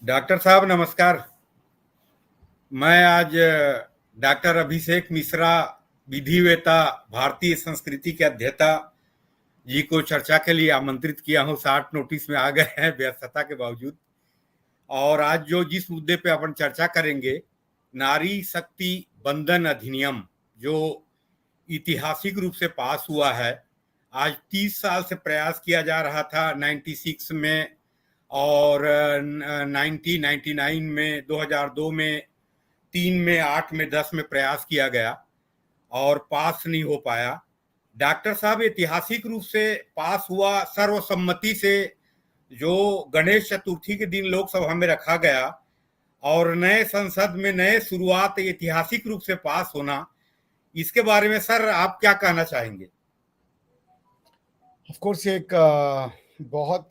Doctor साहब नमस्कार। मैं आज डॉक्टर अभिषेक मिश्रा, विधिवेत्ता, भारतीय संस्कृति के अध्येता जी को चर्चा के लिए आमंत्रित किया हूँ। 60 नोटिस में आ गए हैं व्यस्तता के बावजूद। और आज जो जिस मुद्दे पे अपन चर्चा करेंगे, नारी शक्ति बंधन अधिनियम, जो ऐतिहासिक रूप से पास हुआ है। आज 30 साल से प्रयास किया जा रहा था, 96 में और 1999 में, 2002 में, 3 में, 8 में, 10 में प्रयास किया गया और पास नहीं हो पाया। डॉक्टर साहब, ऐतिहासिक रूप से पास हुआ सर्वसम्मति से, जो गणेश चतुर्थी के दिन लोकसभा में रखा गया और नए संसद में नए शुरुआत ऐतिहासिक रूप से पास होना, इसके बारे में सर आप क्या कहना चाहेंगे? ऑफ कोर्स ये एक बहुत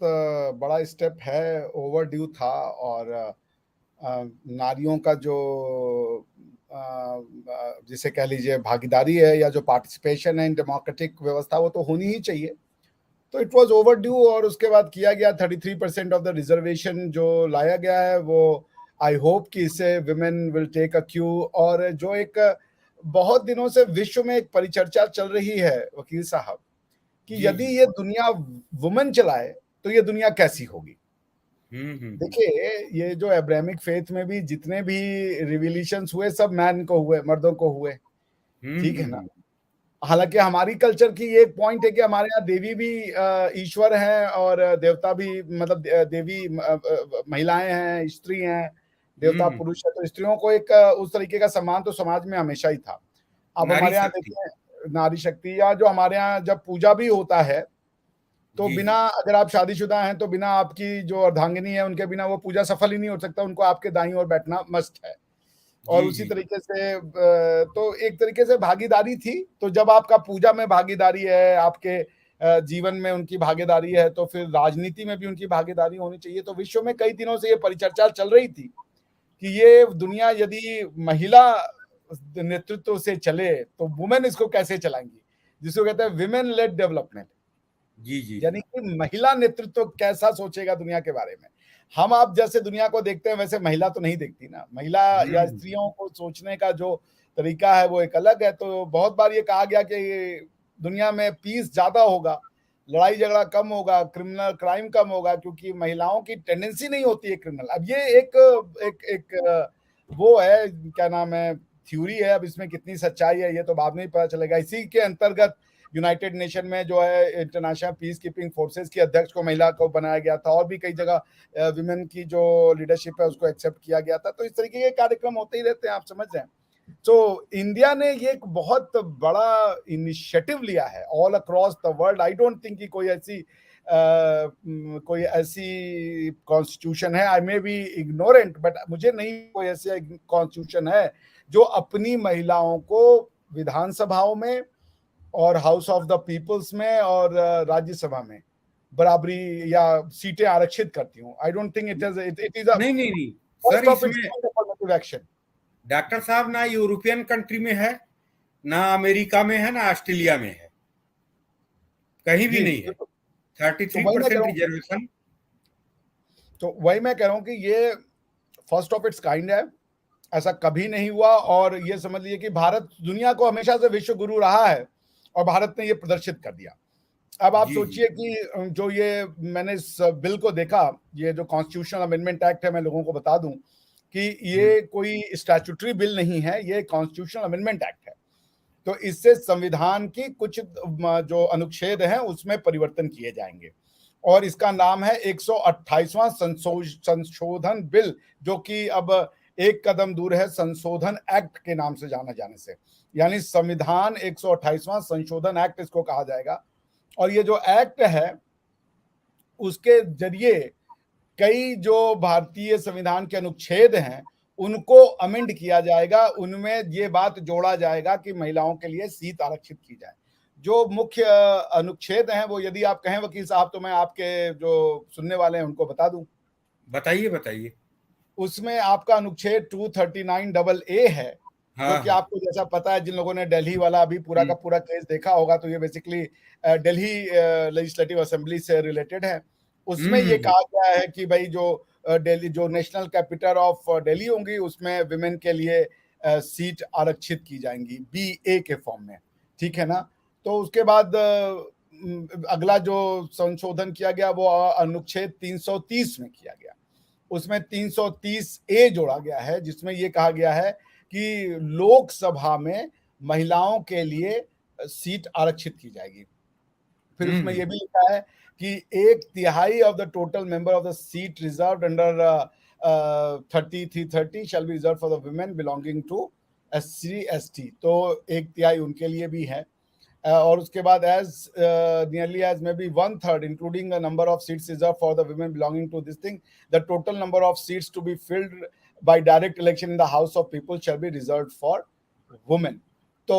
बड़ा स्टेप है, ओवर ड्यू था। और नारियों का जो जिसे कह लीजिए भागीदारी है या जो पार्टिसिपेशन है इन डेमोक्रेटिक व्यवस्था, वो तो होनी ही चाहिए। तो इट वाज ओवर ड्यू और उसके बाद किया गया। 33% ऑफ द रिजर्वेशन जो लाया गया है, वो आई होप कि इससे women will take a cue. और जो एक बहुत दिनों से विश्व में एक परिचर्चा चल रही है वकील साहब, कि जी यदि जी। ये दुनिया वुमेन चलाए तो ये दुनिया कैसी होगी। हम्म। देखिए, ये जो एब्राहमिक फेथ में भी जितने भी रिविलेशंस हुए, सब मैन को हुए, मर्दों को हुए। ठीक है ना। हम्म। हालांकि हमारी कल्चर की ये एक पॉइंट है कि हमारे यहाँ देवी भी ईश्वर हैं और देवता भी, मतलब देवी महिलाएं हैं, स्त्री हैं, देवता हम्म। पुरुष है। तो स्त्रियों को एक उस तरीके का सम्मान तो समाज में हमेशा ही था। आप नारी हमारे यहाँ शक्ति। देखिए, नारी शक्ति, या जो हमारे यहाँ जब पूजा भी होता है, तो जी बिना, जी। अगर आप शादीशुदा हैं तो बिना आपकी जो अर्धांगिनी है उनके बिना वो पूजा सफल ही नहीं हो सकता। उनको आपके दाईं ओर बैठना मस्ट है। और जी उसी जी। तरीके से तो एक तरीके से भागीदारी थी। तो जब आपका पूजा में भागीदारी है, आपके जीवन में उनकी भागीदारी है, तो फिर राजनीति में भी उनकी भागीदारी होनी चाहिए। तो विश्व में कई दिनों से ये परिचर्चा चल रही थी कि ये दुनिया यदि महिला नेतृत्व से चले तो वुमेन इसको कैसे चलाएंगी, जिसको कहते हैं विमेन लेड डेवलपमेंट। जी जी यानी जी। कि महिला नेतृत्व कैसा सोचेगा दुनिया के बारे में। हम आप जैसे दुनिया को देखते हैं, वैसे महिला तो नहीं देखती ना। महिला या हम्म। स्त्रियों को सोचने का जो तरीका है वो एक अलग है। तो बहुत बार ये कहा गया कि दुनिया में पीस ज्यादा होगा, लड़ाई झगड़ा कम होगा, क्रिमिनल क्राइम कम होगा, क्योंकि महिलाओं की टेंडेंसी नहीं होती है क्रिमिनल। अब ये एक एक एक वो है, क्या नाम है, थ्योरी है। अब इसमें कितनी सच्चाई है ये तो बाद में ही पता चलेगा। इसी के अंतर्गत यूनाइटेड नेशन में जो है इंटरनेशनल पीस कीपिंग फोर्सेस की अध्यक्ष को महिला को बनाया गया था, और भी कई जगह विमेन की जो लीडरशिप है उसको एक्सेप्ट किया गया था। तो इस तरीके के कार्यक्रम होते ही रहते हैं, आप समझ रहे हैं। तो इंडिया ने ये एक बहुत बड़ा इनिशिएटिव लिया है all across the world. I don't think कि कोई ऐसी कॉन्स्टिट्यूशन है, आई मे बी इग्नोरेंट, बट मुझे नहीं कोई ऐसी कॉन्स्टिट्यूशन है जो अपनी महिलाओं को विधानसभाओं में और हाउस ऑफ द पीपल्स में और राज्यसभा में बराबरी या सीटें आरक्षित करती हूँ। I don't think it is a नहीं नहीं नहीं सर, फर्स्ट ऑफ इट्स इसमें काइंड अफर्मेटिव एक्शन। डॉक्टर साहब ना यूरोपियन कंट्री में है, ना अमेरिका में है, ना ऑस्ट्रेलिया में है, कहीं भी जी नहीं है। बिल्कुल। तो वही मैं कह 33% रहा हूँ रिजर्वेशन। तो वही मैं कह रहा हूँ कि ये फर्स्ट ऑफ इट्स काइंड है। ऐसा कभी नहीं हुआ। और ये समझ लीजिए कि भारत दुनिया को हमेशा से विश्व गुरु रहा है और भारत ने ये प्रदर्शित कर दिया। अब आप जी जी। सोचिए कि जो ये मैंने इस बिल को देखा, ये जो कॉन्स्टिट्यूशनल अमेंडमेंट एक्ट है, मैं लोगों को बता दूं कि हम्म। ये कोई स्टैट्यूटरी बिल नहीं है, ये कॉन्स्टिट्यूशनल अमेंडमेंट एक्ट है। तो इससे संविधान की कुछ जो अनुच्छेद हैं उसमें परिवर्तन किए जाएंगे। और इसका नाम है 128वां संशोधन बिल, जो कि अब एक कदम दूर है संशोधन एक्ट के नाम से जाना जाने से। यानी संविधान 128वां संशोधन एक्ट इसको कहा जाएगा। और ये जो एक्ट है उसके जरिए कई जो भारतीय संविधान के अनुच्छेद हैं उनको अमेंड किया जाएगा। उनमें ये बात जोड़ा जाएगा कि महिलाओं के लिए सीट आरक्षित की जाए। जो मुख्य अनुच्छेद हैं वो, यदि आप कहें वकील साहब, तो मैं आपके जो सुनने वाले हैं उनको बता दूं। बताइए बताइए। उसमें आपका अनुच्छेद 239 AA है, जो हाँ कि हाँ। आपको जैसा पता है, जिन लोगों ने दिल्ली वाला अभी पूरा का हम्म। पूरा केस देखा होगा, तो ये बेसिकली दिल्ली लेजिस्लेटिव असेंबली से रिलेटेड है। उसमें ये हम्म। कहा गया है कि भाई जो दिल्ली जो नेशनल कैपिटल ऑफ दिल्ली होंगी उसमें विमेन के लिए सीट आरक्षित की जाएंगी BA के फॉर्म में, ठीक है ना। तो उसके बाद अगला जो संशोधन किया गया वो अनुच्छेद 330 में किया गया। उसमें 330A जोड़ा गया है जिसमें ये कहा गया है कि लोकसभा में महिलाओं के लिए सीट आरक्षित की जाएगी। फिर उसमें ये भी लिखा है कि 1/3 of the total member of the seat reserved under 3330 shall be reserve for the women belonging to SC ST, तो 1/3 उनके लिए भी है। और उसके बाद as nearly as may be 1/3 including a number of seats reserve for the women belonging to this thing, the total number of seats to be filled by direct election in the house of people shall be reserved for women. तो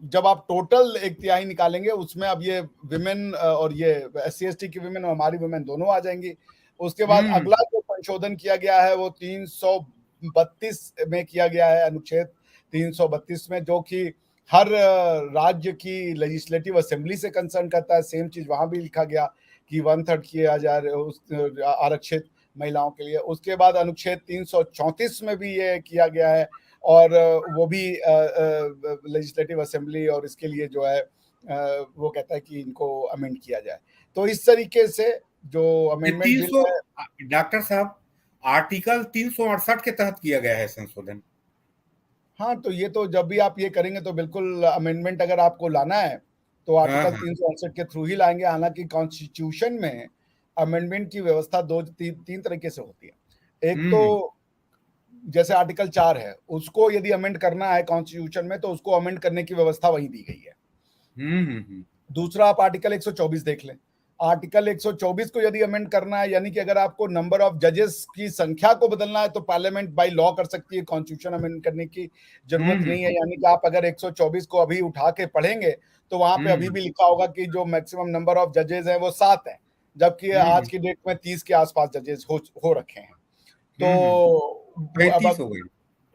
जब आप total 1/3 निकालेंगे उसमें अब ये women और ये SC ST की विमेन और हमारी विमेन दोनों आ जाएंगी। उसके बाद अगला जो संशोधन किया गया है वो 332 में किया गया है, अनुच्छेद 332 में, जो कि हर राज्य की लेजिस्लेटिव असेंबली से कंसर्न करता है। सेम चीज वहां भी लिखा गया कि 1/3 किया जा रहा आरक्षित महिलाओं के लिए। उसके बाद अनुच्छेद 334 में भी ये किया गया है और वो भी लेजिस्लेटिव असेंबली और इसके लिए जो है वो कहता है कि इनको अमेंड किया जाए। तो इस तरीके से जो अमेंडमेंट बिल है डॉक्टर साहब आर्टिकल 368 के तहत किया गया है संशोधन। हाँ, तो ये तो जब भी आप ये करेंगे तो बिल्कुल अमेंडमेंट अगर आपको लाना है तो आर्टिकल 368 के थ्रू ही लाएंगे। हालांकि कॉन्स्टिट्यूशन में अमेंडमेंट की व्यवस्था तीन तरीके से होती है। एक तो जैसे आर्टिकल 4 है, उसको यदि अमेंड करना है कॉन्स्टिट्यूशन में तो उसको अमेंड करने की व्यवस्था वहीं दी गई है। दूसरा आप आर्टिकल 124 देख लें। आर्टिकल 124 को यदि अमेंड करना है, यानी कि अगर आपको नंबर ऑफ जजेस की संख्या को बदलना है तो पार्लियामेंट बाय लॉ कर सकती है, कॉन्स्टिट्यूशन अमेंड करने की जरूरत नहीं है। यानी कि आप अगर 124 को अभी उठा के पढ़ेंगे तो वहां पे अभी भी लिखा होगा कि जो मैक्सिमम नंबर ऑफ जजेस हैं वो 7 है, जबकि आज की डेट में 30 के आसपास जजेस हो रखे हैं। तो अब हो गई।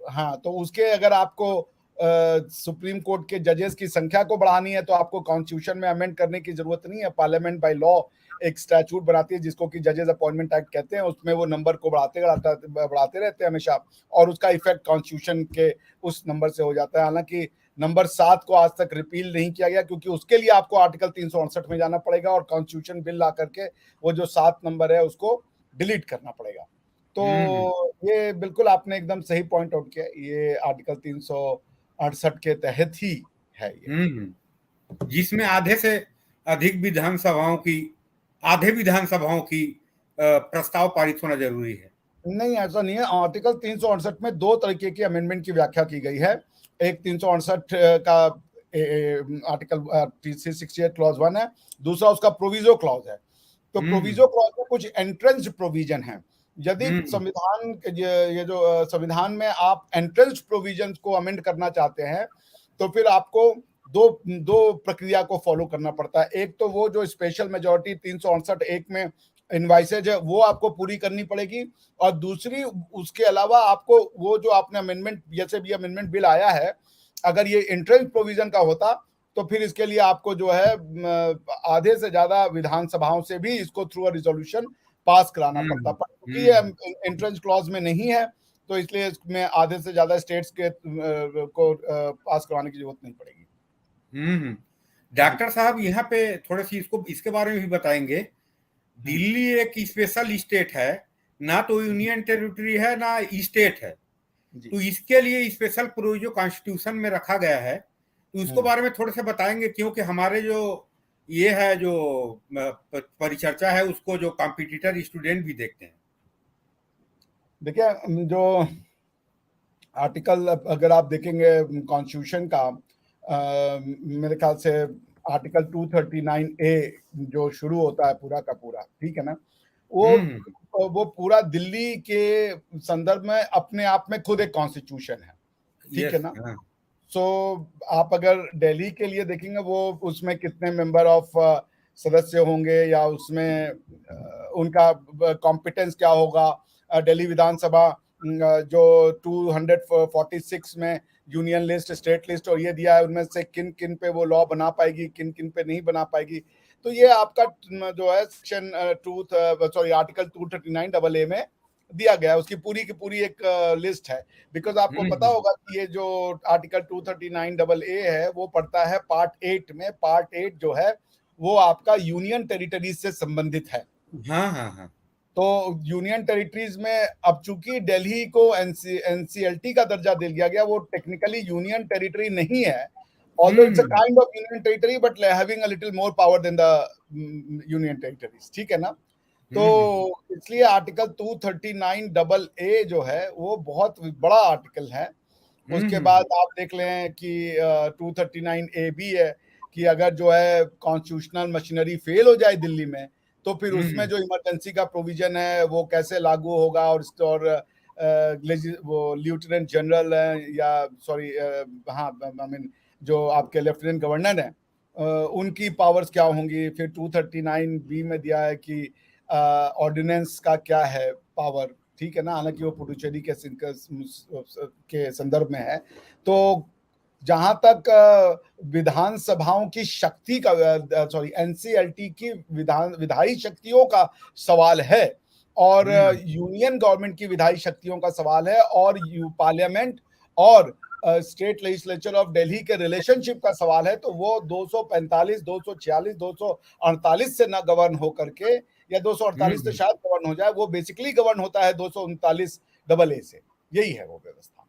हाँ, तो उसके अगर आपको सुप्रीम कोर्ट के जजेस की संख्या को बढ़ानी है तो आपको कॉन्स्टिट्यूशन में अमेंड करने की जरूरत नहीं है। पार्लियामेंट बाय लॉ एक स्टैट्यूट बनाती है जिसको कि जजेस अपॉइंटमेंट एक्ट कहते हैं, उसमें वो नंबर को बढ़ाते रहते हैं हमेशा, और उसका इफेक्ट कॉन्स्टिट्यूशन के उस नंबर से हो जाता है। हालांकि नंबर 7 को आज तक रिपील नहीं किया गया क्योंकि उसके लिए आपको आर्टिकल 368 में जाना पड़ेगा और कॉन्स्टिट्यूशन बिल ला करके वो जो 7 नंबर है उसको डिलीट करना पड़ेगा। तो ये बिल्कुल आपने एकदम सही पॉइंट आउट किया, ये आर्टिकल 368 के तहत ही है ये। जिसमें आधे विधानसभाओं की प्रस्ताव पारित होना जरूरी है। नहीं, ऐसा नहीं है। आर्टिकल 368 में 2 तरीके की अमेंडमेंट की व्याख्या की गई है। एक 368 का आर्टिकल 368 क्लॉज 1 है, दूसरा उसका प्रोविजो क्लॉज है। तो प्रोविजो क्लॉज में कुछ एंट्रेंस प्रोविजन है। यदि संविधान ये जो संविधान में आप एंट्रेंस प्रोविजन को अमेंड करना चाहते हैं तो फिर आपको दो प्रक्रिया को फॉलो करना पड़ता है। एक तो वो जो स्पेशल मेजॉरिटी 368 में इनवाइसेज है वो आपको पूरी करनी पड़ेगी, और दूसरी उसके अलावा आपको वो जो आपने अमेंडमेंट, जैसे भी अमेंडमेंट बिल आया है, अगर ये एंट्रेंस प्रोविजन का होता तो फिर इसके लिए आपको जो है आधे से ज्यादा विधानसभाओं से भी इसको थ्रू अ रिजोल्यूशन पास कराना पड़ता। पर क्योंकि ये एंट्रेंस क्लॉज में नहीं है तो इसलिए इसमें आधे से ज्यादा स्टेट्स के को पास करवाने की जरूरत नहीं पड़ेगी। डॉक्टर साहब यहाँ पे थोड़ी सी इसके बारे में भी बताएंगे। दिल्ली एक स्पेशल स्टेट है, ना तो यूनियन टेरिटरी है ना स्टेट है, तो इसके लिए स्पेशल प्रोविजो कॉन्स्टिट्यूशन में रखा गया है। तो इसके बारे में थोड़े से बताएंगे, क्योंकि हमारे जो ये है जो परिचर्चा है उसको जो कॉम्पिटिटर स्टूडेंट भी देखते हैं। देखिए, जो आर्टिकल अगर आप देखेंगे कॉन्स्टिट्यूशन का, मेरे ख्याल से आर्टिकल 239A जो शुरू होता है पूरा का पूरा, ठीक है ना, वो पूरा दिल्ली के संदर्भ में अपने आप में खुद एक कॉन्स्टिट्यूशन है, ठीक है ना। सो आप अगर दिल्ली के लिए देखेंगे वो उसमें कितने मेंबर ऑफ सदस्य होंगे या उसमें उनका कॉम्पिटेंस क्या होगा। दिल्ली विधानसभा जो 246 में यूनियन लिस्ट, स्टेट लिस्ट और ये दिया है, उनमें से किन किन पे वो लॉ बना पाएगी, किन किन पे नहीं बना पाएगी। तो ये आपका जो है सेक्शन आर्टिकल 239AA में दिया गया है, उसकी पूरी की पूरी एक लिस्ट है। बिकॉज आपको पता होगा कि ये जो आर्टिकल 239 AA है वो पड़ता है पार्ट 8 में। पार्ट 8 जो है वो आपका यूनियन टेरिटरीज से संबंधित है। हाँ हाँ हाँ। तो यूनियन टेरिटरीज में अब चूंकि दिल्ली को एनसीएलटी का दर्जा दे दिया गया, वो टेक्निकली यूनियन टेरिटरी नहीं है, although it's a kind of union territory but having a little more power than the union territories, ठीक है ना। तो इसलिए आर्टिकल 239 AA जो है वो बहुत बड़ा आर्टिकल है। उसके बाद आप देख लें कि 239AB है कि अगर जो है कॉन्स्टिट्यूशनल मशीनरी फेल हो जाए दिल्ली में, तो फिर उसमें जो इमरजेंसी का प्रोविजन है वो कैसे लागू होगा, और वो लेफ्टिनेंट जनरल है या सॉरी हाँ आई मीन जो आपके लेफ्टिनेंट गवर्नर हैं उनकी पावर्स क्या होंगी। फिर 239B में दिया है कि ऑर्डिनेंस का क्या है पावर, ठीक है ना, हालांकि वो पुडुचेरी के संदर्भ में है। तो जहां तक विधानसभाओं की शक्ति का सॉरी एनसीएलटी की विधायी शक्तियों का सवाल है और यूनियन गवर्नमेंट की विधायी शक्तियों का सवाल है और पार्लियामेंट और स्टेट लेजिस्लेचर ऑफ दिल्ली के रिलेशनशिप का सवाल है, तो वो 245, 246, 248 से ना गवर्न हो करके या 248 से शायद गवर्न हो जाए, वो बेसिकली गवर्न होता है 239AA से। यही है वो व्यवस्था।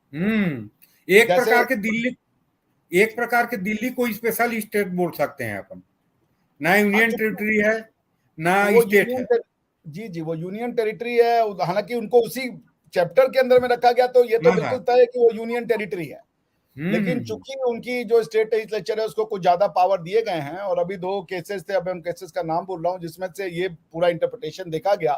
एक प्रकार के दिल्ली को स्पेशल स्टेट बोल सकते हैं अपन, ना यूनियन टेरिटरी है ना स्टेट है। जी जी, वो यूनियन टेरिटरी है, हालांकि उनको उसी चैप्टर के अंदर में रखा गया, तो ये तो बिल्कुल तय है कि वो यूनियन टेरिटरी है। लेकिन चूंकि उनकी जो स्टेट लेजिस्लेचर है उसको कुछ ज्यादा पावर दिए गए हैं, और अभी 2 केसेस थे, अब उन केसेस का नाम बोल रहा हूं, जिसमें से ये पूरा इंटरप्रिटेशन देखा गया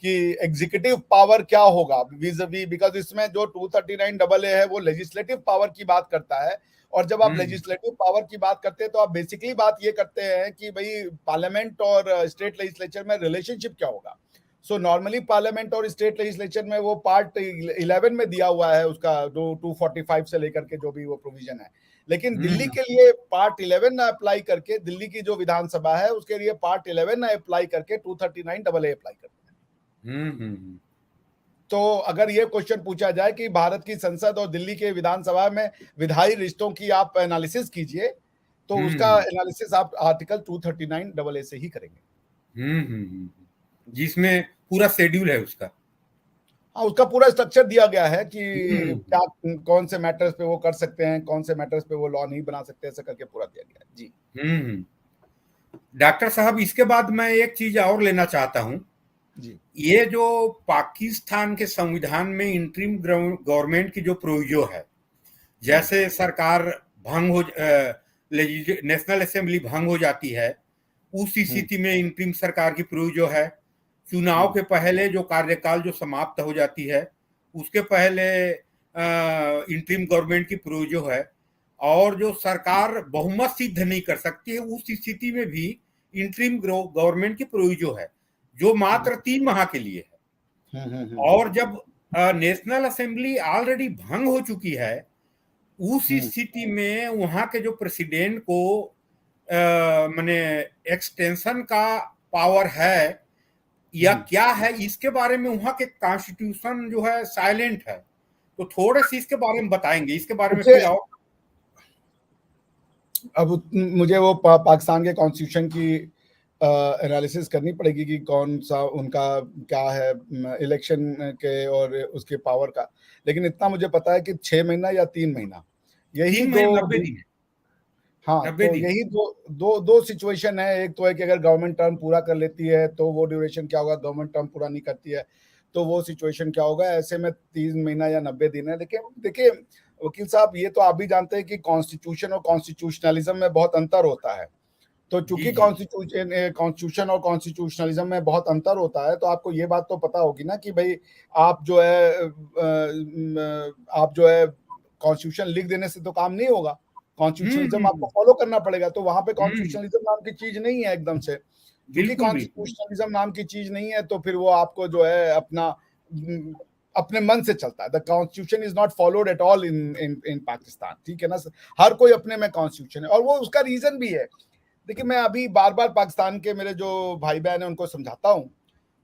कि एग्जीक्यूटिव पावर क्या होगा विज़-वी, बिकॉज इसमें जो 239AA है वो लेजिस्लेटिव पावर की बात करता है। और जब आप लेजिस्लेटिव पावर की बात करते हैं तो आप बेसिकली बात ये करते हैं कि भाई पार्लियामेंट और स्टेट लेजिस्लेचर में रिलेशनशिप क्या होगा। सो नॉर्मली पार्लियामेंट और स्टेट लेजिस्लेचर में वो पार्ट 11 में दिया हुआ है उसका 245 से लेकर के जो भी वो प्रोविजन है। लेकिन दिल्ली के लिए पार्ट 11 ना अप्लाई करके, दिल्ली की जो विधानसभा है उसके लिए पार्ट 11 ना अप्लाई करके 239AA अप्लाई करते हैं। तो अगर ये क्वेश्चन पूछा जाए कि भारत की संसद और दिल्ली के विधानसभा में विधायी रिश्तों की आप एनालिसिस कीजिए, तो उसका एनालिसिस आप आर्टिकल 239AA से ही करेंगे। जिसमें पूरा शेड्यूल है उसका। हाँ, उसका पूरा स्ट्रक्चर दिया गया है कि क्या कौन से मैटर्स पे वो कर सकते हैं, कौन से मैटर्स पे वो लॉ नहीं बना सकते, ऐसा करके पूरा दिया गया है। जी डॉक्टर साहब, इसके बाद मैं एक चीज और लेना चाहता हूं जी। ये जो पाकिस्तान के संविधान में इंटरिम गवर्नमेंट की जो प्रोविजो है, जैसे सरकार भंग हो नेशनल असेंबली भंग हो जाती है, उस स्थिति में इंटरिम सरकार की प्रोविजो है। चुनाव के पहले जो कार्यकाल जो समाप्त हो जाती है उसके पहले इंटरिम गवर्नमेंट की प्रोविजो है। और जो सरकार बहुमत सिद्ध नहीं कर सकती है उस स्थिति में भी इंटरिम गवर्नमेंट की प्रोविजो है, जो मात्र 3 माह के लिए है। और जब नेशनल असेंबली ऑलरेडी भंग हो चुकी है, उस स्थिति में वहां के जो प्रेसिडेंट को माने एक्सटेंशन का पावर है या क्या है, इसके बारे में वहां के कॉन्स्टिट्यूशन जो है साइलेंट है। तो थोड़े से इसके बारे में बताएंगे, इसके बारे में फिर आओ। अब मुझे वो पाकिस्तान के कॉन्स्टिट्यूशन की एनालिसिस करनी पड़ेगी कि कौन सा उनका क्या है इलेक्शन के और उसके पावर का। लेकिन इतना मुझे पता है कि 6 महीना या 3 महीना, यही 90 दिन। हाँ, तो यही दो सिचुएशन है। एक तो है कि अगर गवर्नमेंट टर्म पूरा कर लेती है तो वो ड्यूरेशन क्या होगा, गवर्नमेंट टर्म पूरा नहीं करती है तो वो सिचुएशन क्या होगा। ऐसे में 3 महीना या 90 दिन है। लेकिन देखिए वकील साहब, ये तो आप भी जानते हैं कि कॉन्स्टिट्यूशन और कॉन्स्टिट्यूशनलिज्म में बहुत अंतर होता है। तो चूंकि कॉन्स्टिट्यूशन और कॉन्स्टिट्यूशनलिज्म में बहुत अंतर होता है, तो आपको ये बात तो पता होगी ना कि भाई आप जो है कॉन्स्टिट्यूशन लिख देने से तो काम नहीं होगा, कॉन्स्टिट्यूशनलिज्म आपको फॉलो करना पड़ेगा। तो वहां पे कॉन्स्टिट्यूशनलिज्म नाम की चीज नहीं है एकदम से। क्योंकि कॉन्स्टिट्यूशनलिज्म नाम की चीज नहीं है तो फिर वो आपको जो है अपने मन से चलता है। The constitution is not followed at all in Pakistan, ठीक है ना। हर कोई अपने में कॉन्स्टिट्यूशन है, और वो उसका रीजन भी है। देखिए मैं अभी बार बार पाकिस्तान के मेरे जो भाई बहन है उनको समझाता हूँ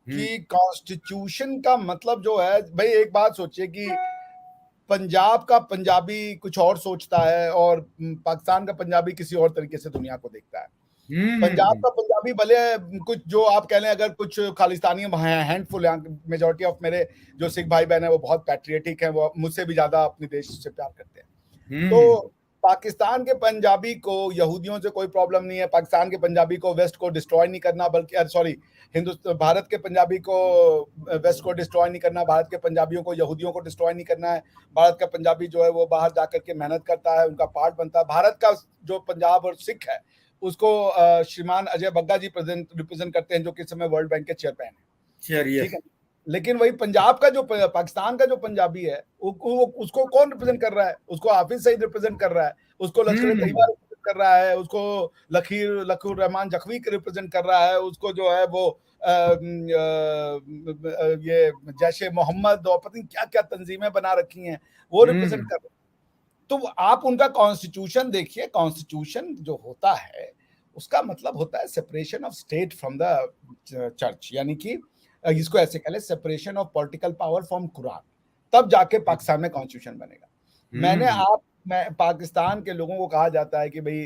कि कॉन्स्टिट्यूशन का मतलब जो है, भाई एक बात सोचिए कि पंजाब का पंजाबी कुछ और सोचता है और पाकिस्तान का पंजाबी किसी और तरीके से दुनिया को देखता है। पंजाब का पंजाबी भले कुछ जो आप कह लें, अगर कुछ खालिस्तानी हैंडफुल मेजोरिटी ऑफ मेरे जो सिख भाई बहन है वो बहुत पैट्रियटिक हैं, वो मुझसे भी ज्यादा अपने देश से प्यार करते हैं। तो पाकिस्तान के पंजाबी को यहूदियों से कोई प्रॉब्लम नहीं है, पाकिस्तान के पंजाबी को वेस्ट को डिस्ट्रॉय नहीं करना, बल्कि सॉरी हिंदुस्तान भारत के पंजाबी को वेस्ट को डिस्ट्रॉय नहीं करना, भारत के पंजाबियों को यहूदियों को डिस्ट्रॉय नहीं करना है। भारत का पंजाबी जो है वो बाहर जाकर के मेहनत करता है, उनका पार्ट बनता है। भारत का जो पंजाब और सिख है उसको श्रीमान अजय बग्गा जी रिप्रेजेंट करते हैं, जो कि इस समय वर्ल्ड बैंक के चेयरमैन है, ठीक है। लेकिन वही पंजाब का जो पाकिस्तान का जो पंजाबी है उसको कौन रिप्रेजेंट कर रहा है? उसको हाफिज सईद रिप्रेजेंट कर रहा है, उसको लश्कर तैयबा रिप्रेजेंट कर रहा है, उसको लखीर रहमान जख्वी रिप्रेजेंट कर रहा है, उसको जो है वो ये जैशे मोहम्मद और पता नहीं क्या क्या तंजीमें बना रखी हैं वो रिप्रेजेंट कर रहे हैं। तो आप उनका कॉन्स्टिट्यूशन देखिए, कॉन्स्टिट्यूशन जो होता है उसका मतलब होता है separation of state from the church, यानी कि इसको ऐसे कह ले separation of political power from Quran, तब जाके पाकिस्तान में कॉन्स्टिट्यूशन बनेगा। मैं पाकिस्तान के लोगों को कहा जाता है कि भाई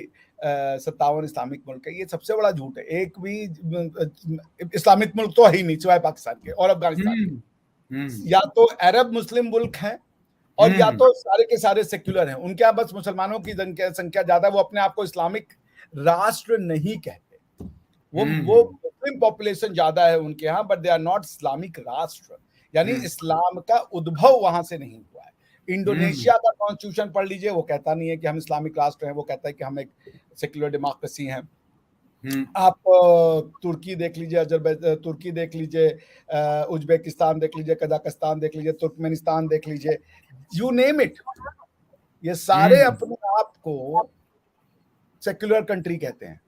57 इस्लामिक मुल्क है, ये सबसे बड़ा झूठ है। एक भी इस्लामिक मुल्क तो है ही नहीं सिवाय पाकिस्तान के और अफगानिस्तान के। या तो अरब मुस्लिम मुल्क हैं और या तो सारे के सारे सेक्युलर हैं। उनके यहाँ बस मुसलमानों की संख्या ज्यादा, वो अपने आप को इस्लामिक राष्ट्र नहीं कहते, वो मुस्लिम पॉपुलेशन ज्यादा है उनके यहाँ, but they are not Islamic राष्ट्र, यानी इस्लाम का उद्भव वहां से नहीं हुआ है। इंडोनेशिया का कॉन्स्टिट्यूशन पढ़ लीजिए, वो कहता नहीं है कि हम इस्लामिक राष्ट्र हैं, वो कहता है कि हम एक सेक्युलर डेमोक्रेसी हैं। आप तुर्की देख लीजिए, तुर्की देख लीजिए, उज्बेकिस्तान देख लीजिए, कजाकिस्तान देख लीजिए, तुर्कमेनिस्तान देख लीजिए, यू नेम इट, ये सारे अपने आप को सेक्युलर कंट्री कहते हैं।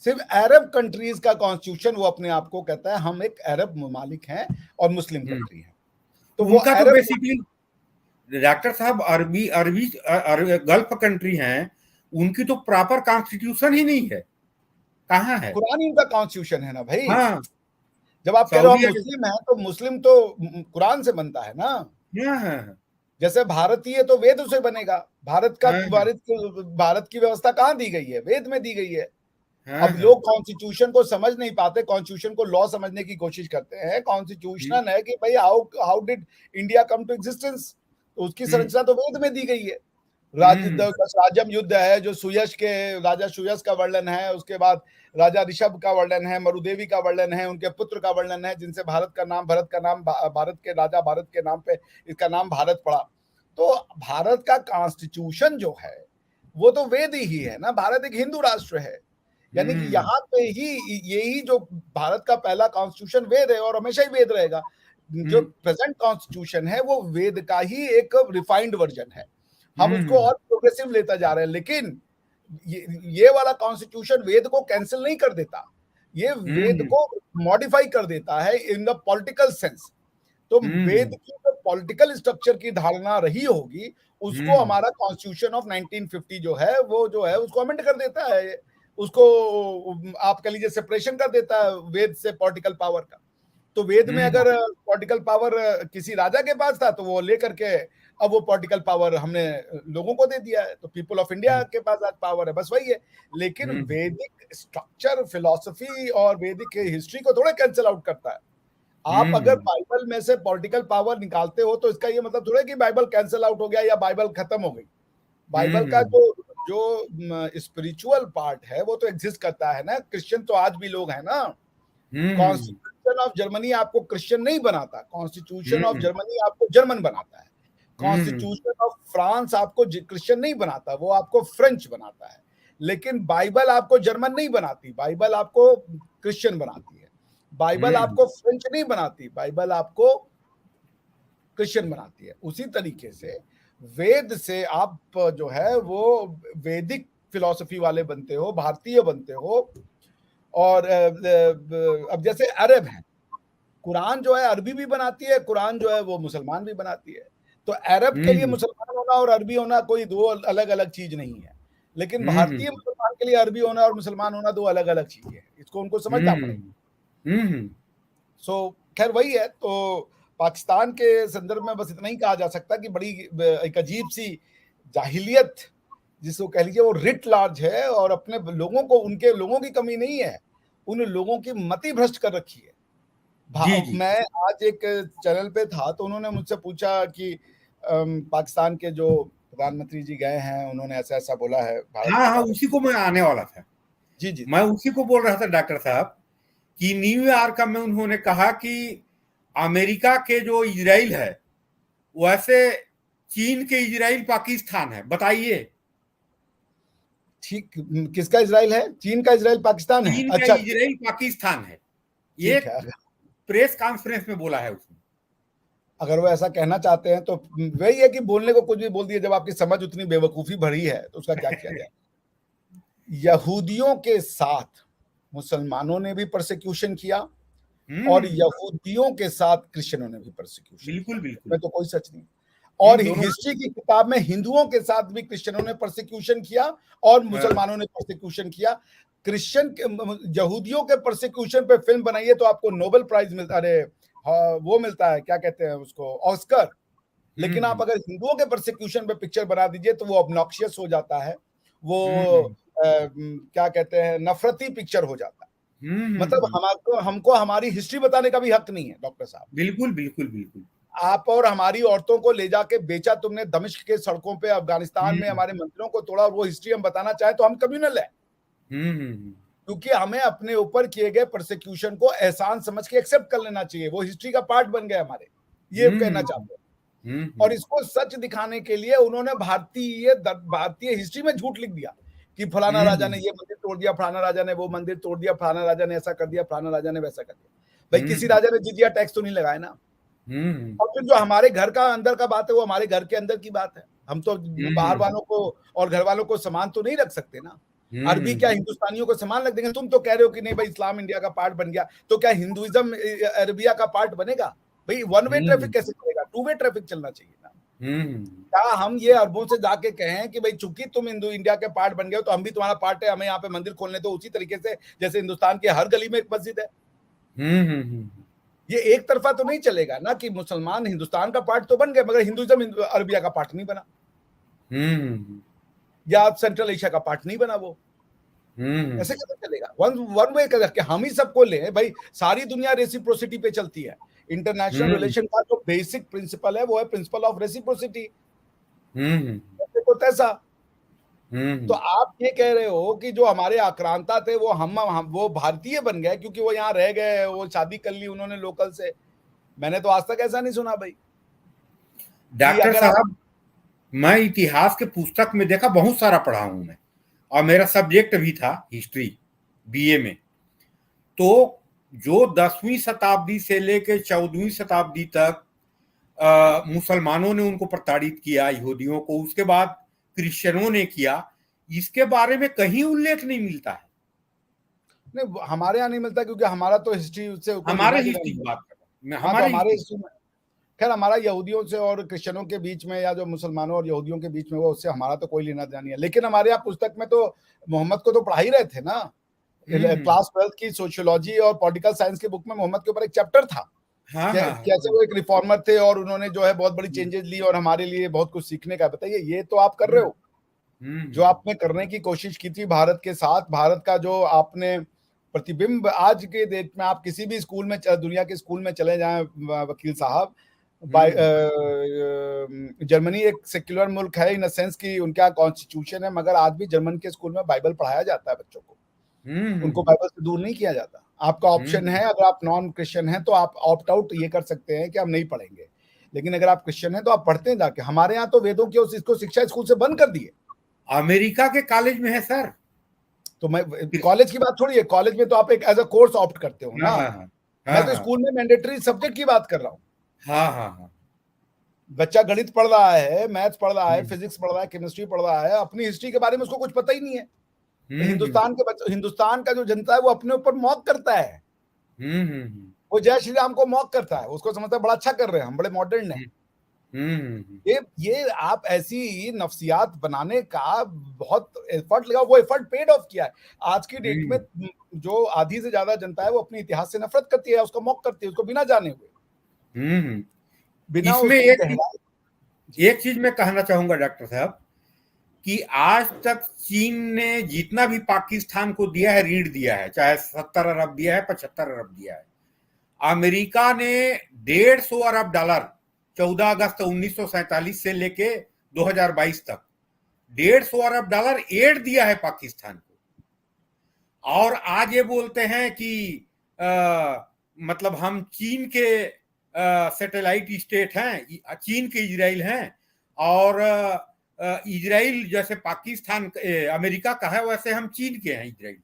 सिर्फ अरब कंट्रीज का कॉन्स्टिट्यूशन वो अपने आप को कहता है हम एक अरब ममालिक हैं और मुस्लिम कंट्री हैं। तो वो उनका तो बेसिकली डॉक्टर साहब अरबी गल्फ कंट्री हैं, उनकी तो प्रॉपर कॉन्स्टिट्यूशन ही नहीं है, कहाँ है? कुरान इनका कॉन्स्टिट्यूशन है ना भाई। हाँ। जब आप कह रहे हो मुस्लिम है तो मुस्लिम तो कुरान से बनता है ना। हाँ। जैसे भारतीय तो वेद से बनेगा। भारत की व्यवस्था कहाँ दी गई है? वेद में दी गई है। अब लोग कॉन्स्टिट्यूशन को समझ नहीं पाते, कॉन्स्टिट्यूशन को लॉ समझने की कोशिश करते हैं। कॉन्स्टिट्यूशन है कि भाई how did India come to existence, तो उसकी संरचना तो वेद में दी गई है। राजम युद्ध है जो सुयश के राजा सुयश का वर्णन है, उसके बाद राजा ऋषभ का वर्णन है, मरुदेवी का वर्णन है, उनके पुत्र का वर्णन है, जिनसे भारत के राजा भारत के नाम पे इसका नाम भारत पड़ा। तो भारत का कॉन्स्टिट्यूशन जो है वो तो वेद ही है ना। भारत एक हिंदू राष्ट्र है, यानी कि यहाँ पे ही यही जो भारत का पहला कॉन्स्टिट्यूशन वेद है और हमेशा ही वेद रहेगा। जो प्रेजेंट कॉन्स्टिट्यूशन है वो वेद का ही एक रिफाइंड वर्जन है। हम उसको और प्रोग्रेसिव लेता जा रहे हैं, लेकिन ये वाला कॉन्स्टिट्यूशन वेद को कैंसिल नहीं कर देता, ये वेद को मॉडिफाई कर देता है इन द पॉलिटिकल सेंस। तो वेद की जो पॉलिटिकल स्ट्रक्चर की धारणा रही होगी उसको हमारा कॉन्स्टिट्यूशन ऑफ 1950 जो है वो जो है उसको अमेंड कर देता है, उसको आप कह लीजिए सेपरेशन कर देता है वेद से पॉलिटिकल पावर का। तो वेद में अगर पॉलिटिकल पावर किसी राजा के पास था तो वो लेकर के अब वो पॉलिटिकल पावर हमने लोगों को दे दिया है, तो पीपल ऑफ इंडिया के पास आज पावर है, बस वही है। लेकिन वैदिक स्ट्रक्चर, फिलॉसफी और वैदिक हिस्ट्री को थोड़ा कैंसिल आउट करता है। आप अगर बाइबल में से पॉलिटिकल पावर निकालते हो तो इसका ये मतलब थोड़ा कि बाइबल कैंसिल आउट हो गया या बाइबल खत्म हो गई। बाइबल का जो स्पिरिचुअल पार्ट है वो तो एग्जिस्ट करता है ना। क्रिश्चियन तो आज भी लोग हैं ना। कॉन्स्टिट्यूशन ऑफ जर्मनी आपको क्रिश्चियन नहीं बनाता, कॉन्स्टिट्यूशन ऑफ जर्मनी आपको जर्मन बनाता है। कॉन्स्टिट्यूशन ऑफ फ्रांस आपको क्रिश्चियन नहीं बनाता, वो आपको फ्रेंच बनाता है। लेकिन बाइबल आपको जर्मन नहीं बनाती, बाइबल आपको क्रिश्चियन बनाती है। बाइबल आपको फ्रेंच नहीं बनाती, बाइबल आपको क्रिश्चियन बनाती है। उसी तरीके से वेद से आप जो है वो वैदिक फिलॉसफी वाले बनते हो, भारतीय बनते हो। और अब जैसे अरब है, कुरान जो है अरबी भी बनाती है, कुरान जो है वो मुसलमान भी बनाती है। तो अरब के लिए मुसलमान होना और अरबी होना कोई दो अलग अलग चीज नहीं है। लेकिन भारतीय मुसलमान के लिए अरबी होना और मुसलमान होना दो अलग अलग चीजें हैं, इसको उनको समझना पड़ेगा। सो खैर वही है। तो पाकिस्तान के संदर्भ में बस इतना ही कहा जा सकता है कि बड़ी एक अजीब सी जाहिलियत जिसको कह लीजिए वो रिट लार्ज है, और अपने लोगों को, उनके लोगों की कमी नहीं है, उन लोगों की मति भ्रष्ट कर रखी है। जी जी। मैं आज एक चैनल पे था तो उन्होंने मुझसे पूछा कि पाकिस्तान के जो प्रधानमंत्री जी गए हैं उन्होंने ऐसा ऐसा बोला है भारत हाँ के हाँ, बारे में। उसी को मैं आने वाला था। जी जी। मैं उसी को बोल रहा था डॉक्टर साहब कि न्यूयॉर्क में उन्होंने कहा कि अमेरिका के जो इजराइल है वैसे चीन के इजराइल पाकिस्तान है, बताइए। ठीक, किसका इजराइल है? चीन का इजराइल पाकिस्तान है? चीन का अच्छा इजराइल पाकिस्तान है, ये ठीक है। प्रेस कॉन्फ्रेंस में बोला है उसने। अगर वो ऐसा कहना चाहते हैं तो वही है कि बोलने को कुछ भी बोल दिए, जब आपकी समझ उतनी बेवकूफी भरी है तो उसका क्या किया जाए। यहूदियों के साथ मुसलमानों ने भी परसिक्यूशन किया और यहूदियों के साथ क्रिश्चियनों ने भी परसिक्यूशन किया, बिल्कुल बिल्कुल। इसमें तो कोई सच नहीं। और दोनों हिस्ट्री की किताब में हिंदुओं के साथ भी क्रिश्चियनों ने परसिक्यूशन किया और मुसलमानों ने परसिक्यूशन किया। क्रिश्चियन यहूदियों के परसिक्यूशन पे फिल्म बनाइए तो आपको नोबेल प्राइज मिलता, अरे वो मिलता है, क्या कहते हैं उसको, ऑस्कर। लेकिन आप अगर हिंदुओं के परसिक्यूशन पे पिक्चर बना दीजिए तो वो ऑब्नॉक्शियस हो जाता है, वो क्या कहते हैं, नफरती पिक्चर हो जाता है। मतलब हमको हमारी हिस्ट्री बताने का भी हक नहीं है डॉक्टर साहब। बिल्कुल बिल्कुल बिल्कुल। आप और हमारी औरतों को ले जाके बेचा तुमने दमिश्क के सड़कों पे, अफगानिस्तान में हमारे मंदिरों को तोड़ा, और वो हिस्ट्री हम बताना चाहें तो हम कम्युनल है। क्योंकि हमें अपने ऊपर किए गए प्रोसिक्यूशन को एहसान समझ के एक्सेप्ट कर लेना चाहिए, वो हिस्ट्री का पार्ट बन गया हमारे, ये कहना चाहते हैं। और इसको सच दिखाने के लिए उन्होंने भारतीय हिस्ट्री में झूठ लिख दिया कि फलाना राजा ने ये मंदिर तोड़ दिया, फलाना राजा ने वो मंदिर तोड़ दिया, फलाना राजा ने ऐसा कर दिया, फलाना राजा ने वैसा कर दिया। भाई किसी राजा ने जिजिया टैक्स तो नहीं लगाया ना। और फिर जो हमारे घर का अंदर का बात है वो हमारे घर के अंदर की बात है। हम तो बाहर वालों को और घर वालों को समान तो नहीं रख सकते ना। अरबी क्या हिंदुस्तानियों को समान रख देंगे? तुम तो कह रहे हो कि नहीं भाई इस्लाम इंडिया का पार्ट बन गया, तो क्या हिंदुइज्म अरबिया का पार्ट बनेगा? भाई वन वे ट्रैफिक कैसे चलेगा? टू वे ट्रैफिक चलना चाहिए ना। क्या हम ये अरबों से जाके कहें कि भाई चूंकि तुम हिंदू इंडिया के पार्ट बन गए हो तो हम भी तुम्हारा पार्ट है, हमें यहाँ पे मंदिर खोलने दो उसी तरीके से जैसे हिंदुस्तान के हर गली में एक मस्जिद है। ये एक तरफा तो नहीं चलेगा ना कि मुसलमान हिंदुस्तान का पार्ट तो बन गए मगर हिंदुइज्म अरबिया का पार्ट नहीं बना, या सेंट्रल एशिया का पार्ट नहीं बना। वो ऐसे कैसे चलेगा? वन वे करके हम ही सबको ले भाई। सारी दुनिया रेसिप्रोसिटी पे चलती है। इंटरनेशनल रिलेशन का जो बेसिक प्रिंसिपल है वो है प्रिंसिपल ऑफ रेसिप्रोसिटी। तो तैसा तो आप ये कह रहे हो कि जो हमारे आक्रांता थे वो हम वो भारतीय बन गए क्योंकि वो यहाँ रह गए, वो शादी कर ली उन्होंने लोकल से। मैंने तो आज तक ऐसा नहीं सुना भाई। डॉक्टर साहब, मैं इतिहास के पुस्तक में देखा, बहुत सारा पढ़ा हूं मैं, और मेरा सब्जेक्ट भी था हिस्ट्री बीए में। तो जो 10वीं शताब्दी से लेकर 14वीं शताब्दी तक मुसलमानों ने उनको प्रताड़ित किया, यहूदियों को, उसके बाद क्रिश्चियनों ने किया, इसके बारे में कहीं उल्लेख नहीं मिलता है। नहीं, हमारे यहाँ नहीं मिलता क्योंकि हमारा तो हिस्ट्री से हमारे हिस्ट्री की बात कर रहा हूं मैं, हमारे हिस्ट्री में। खैर हमारा यहूदियों से और क्रिश्चियनों के बीच में या जो मुसलमानों और यहूदियों के बीच में वो, उससे हमारा तो कोई लेना देना नहीं है। लेकिन हमारे यहाँ पुस्तक में तो मोहम्मद को तो पढ़ा ही रहे थे ना। क्लास 12 की सोशियोलॉजी और पॉलिटिकल साइंस की बुक में मोहम्मद के ऊपर एक चैप्टर था। कैसे वो एक रिफॉर्मर थे और उन्होंने जो है बहुत बड़ी चेंजेस ली और हमारे लिए बहुत कुछ सीखने का। बताइए, ये तो आप कर रहे हो जो आपने करने की कोशिश की थी भारत के साथ। भारत का जो आपने प्रतिबिंब आज के डेट में, आप किसी भी स्कूल में, दुनिया के स्कूल में चले जाएं वकील साहब, जर्मनी एक सेक्युलर मुल्क है इन सेंस कि उनका कॉन्स्टिट्यूशन है, मगर आज भी जर्मन के स्कूल में बाइबल पढ़ाया जाता है बच्चों को। उनको बाइबल से दूर नहीं किया जाता। आपका ऑप्शन है, अगर आप नॉन क्रिश्चियन हैं तो आप ऑप्ट आउट ये कर सकते हैं कि हम नहीं पढ़ेंगे, लेकिन अगर आप क्रिश्चियन हैं तो आप पढ़ते हैं जाके। हमारे यहाँ तो वेदों की इसको शिक्षा स्कूल से बंद कर दिए। अमेरिका के कॉलेज में है सर। तो मैं कॉलेज की बात छोड़िए, कॉलेज में तो आप एक एज अ कोर्स ऑप्ट करते हो ना। मैं तो स्कूल में मैंडेटरी सब्जेक्ट की बात कर रहा हूँ। बच्चा गणित पढ़ रहा है, मैथ्स पढ़ रहा है, फिजिक्स पढ़ रहा है, केमिस्ट्री पढ़ रहा है, अपनी हिस्ट्री के बारे में उसको कुछ पता ही नहीं है। हिंदुस्तान का जो जनता है वो अपने ऊपर मौक करता है। वो जय श्री राम को मौक करता है, उसको समझता है बड़ा अच्छा कर रहे हैं हम, बड़े मॉडर्न हैं। ये आप ऐसी नफ्सियात बनाने का बहुत एफर्ट लगा, वो एफर्ट पेड ऑफ किया है। आज की डेट में जो आधी से ज्यादा जनता है वो अपने इतिहास से नफरत करती है, उसको मॉक करती है, उसको बिना जाने हुए, बिना इसमें उसकी गहराई। एक चीज मैं कहना चाहूंगा डॉक्टर साहब, कि आज तक चीन ने जितना भी पाकिस्तान को दिया है, ऋण दिया है, चाहे 70 अरब दिया है, 75 अरब दिया है, अमेरिका ने 150 अरब डॉलर 14 अगस्त 1947 से लेके 2022 तक 150 अरब डॉलर एड दिया है पाकिस्तान को। और आज ये बोलते हैं कि मतलब हम चीन के सैटेलाइट स्टेट हैं, चीन के इजराइल हैं, और इजराइल जैसे पाकिस्तान अमेरिका का है, वैसे हम चीन के हैं इजराइल।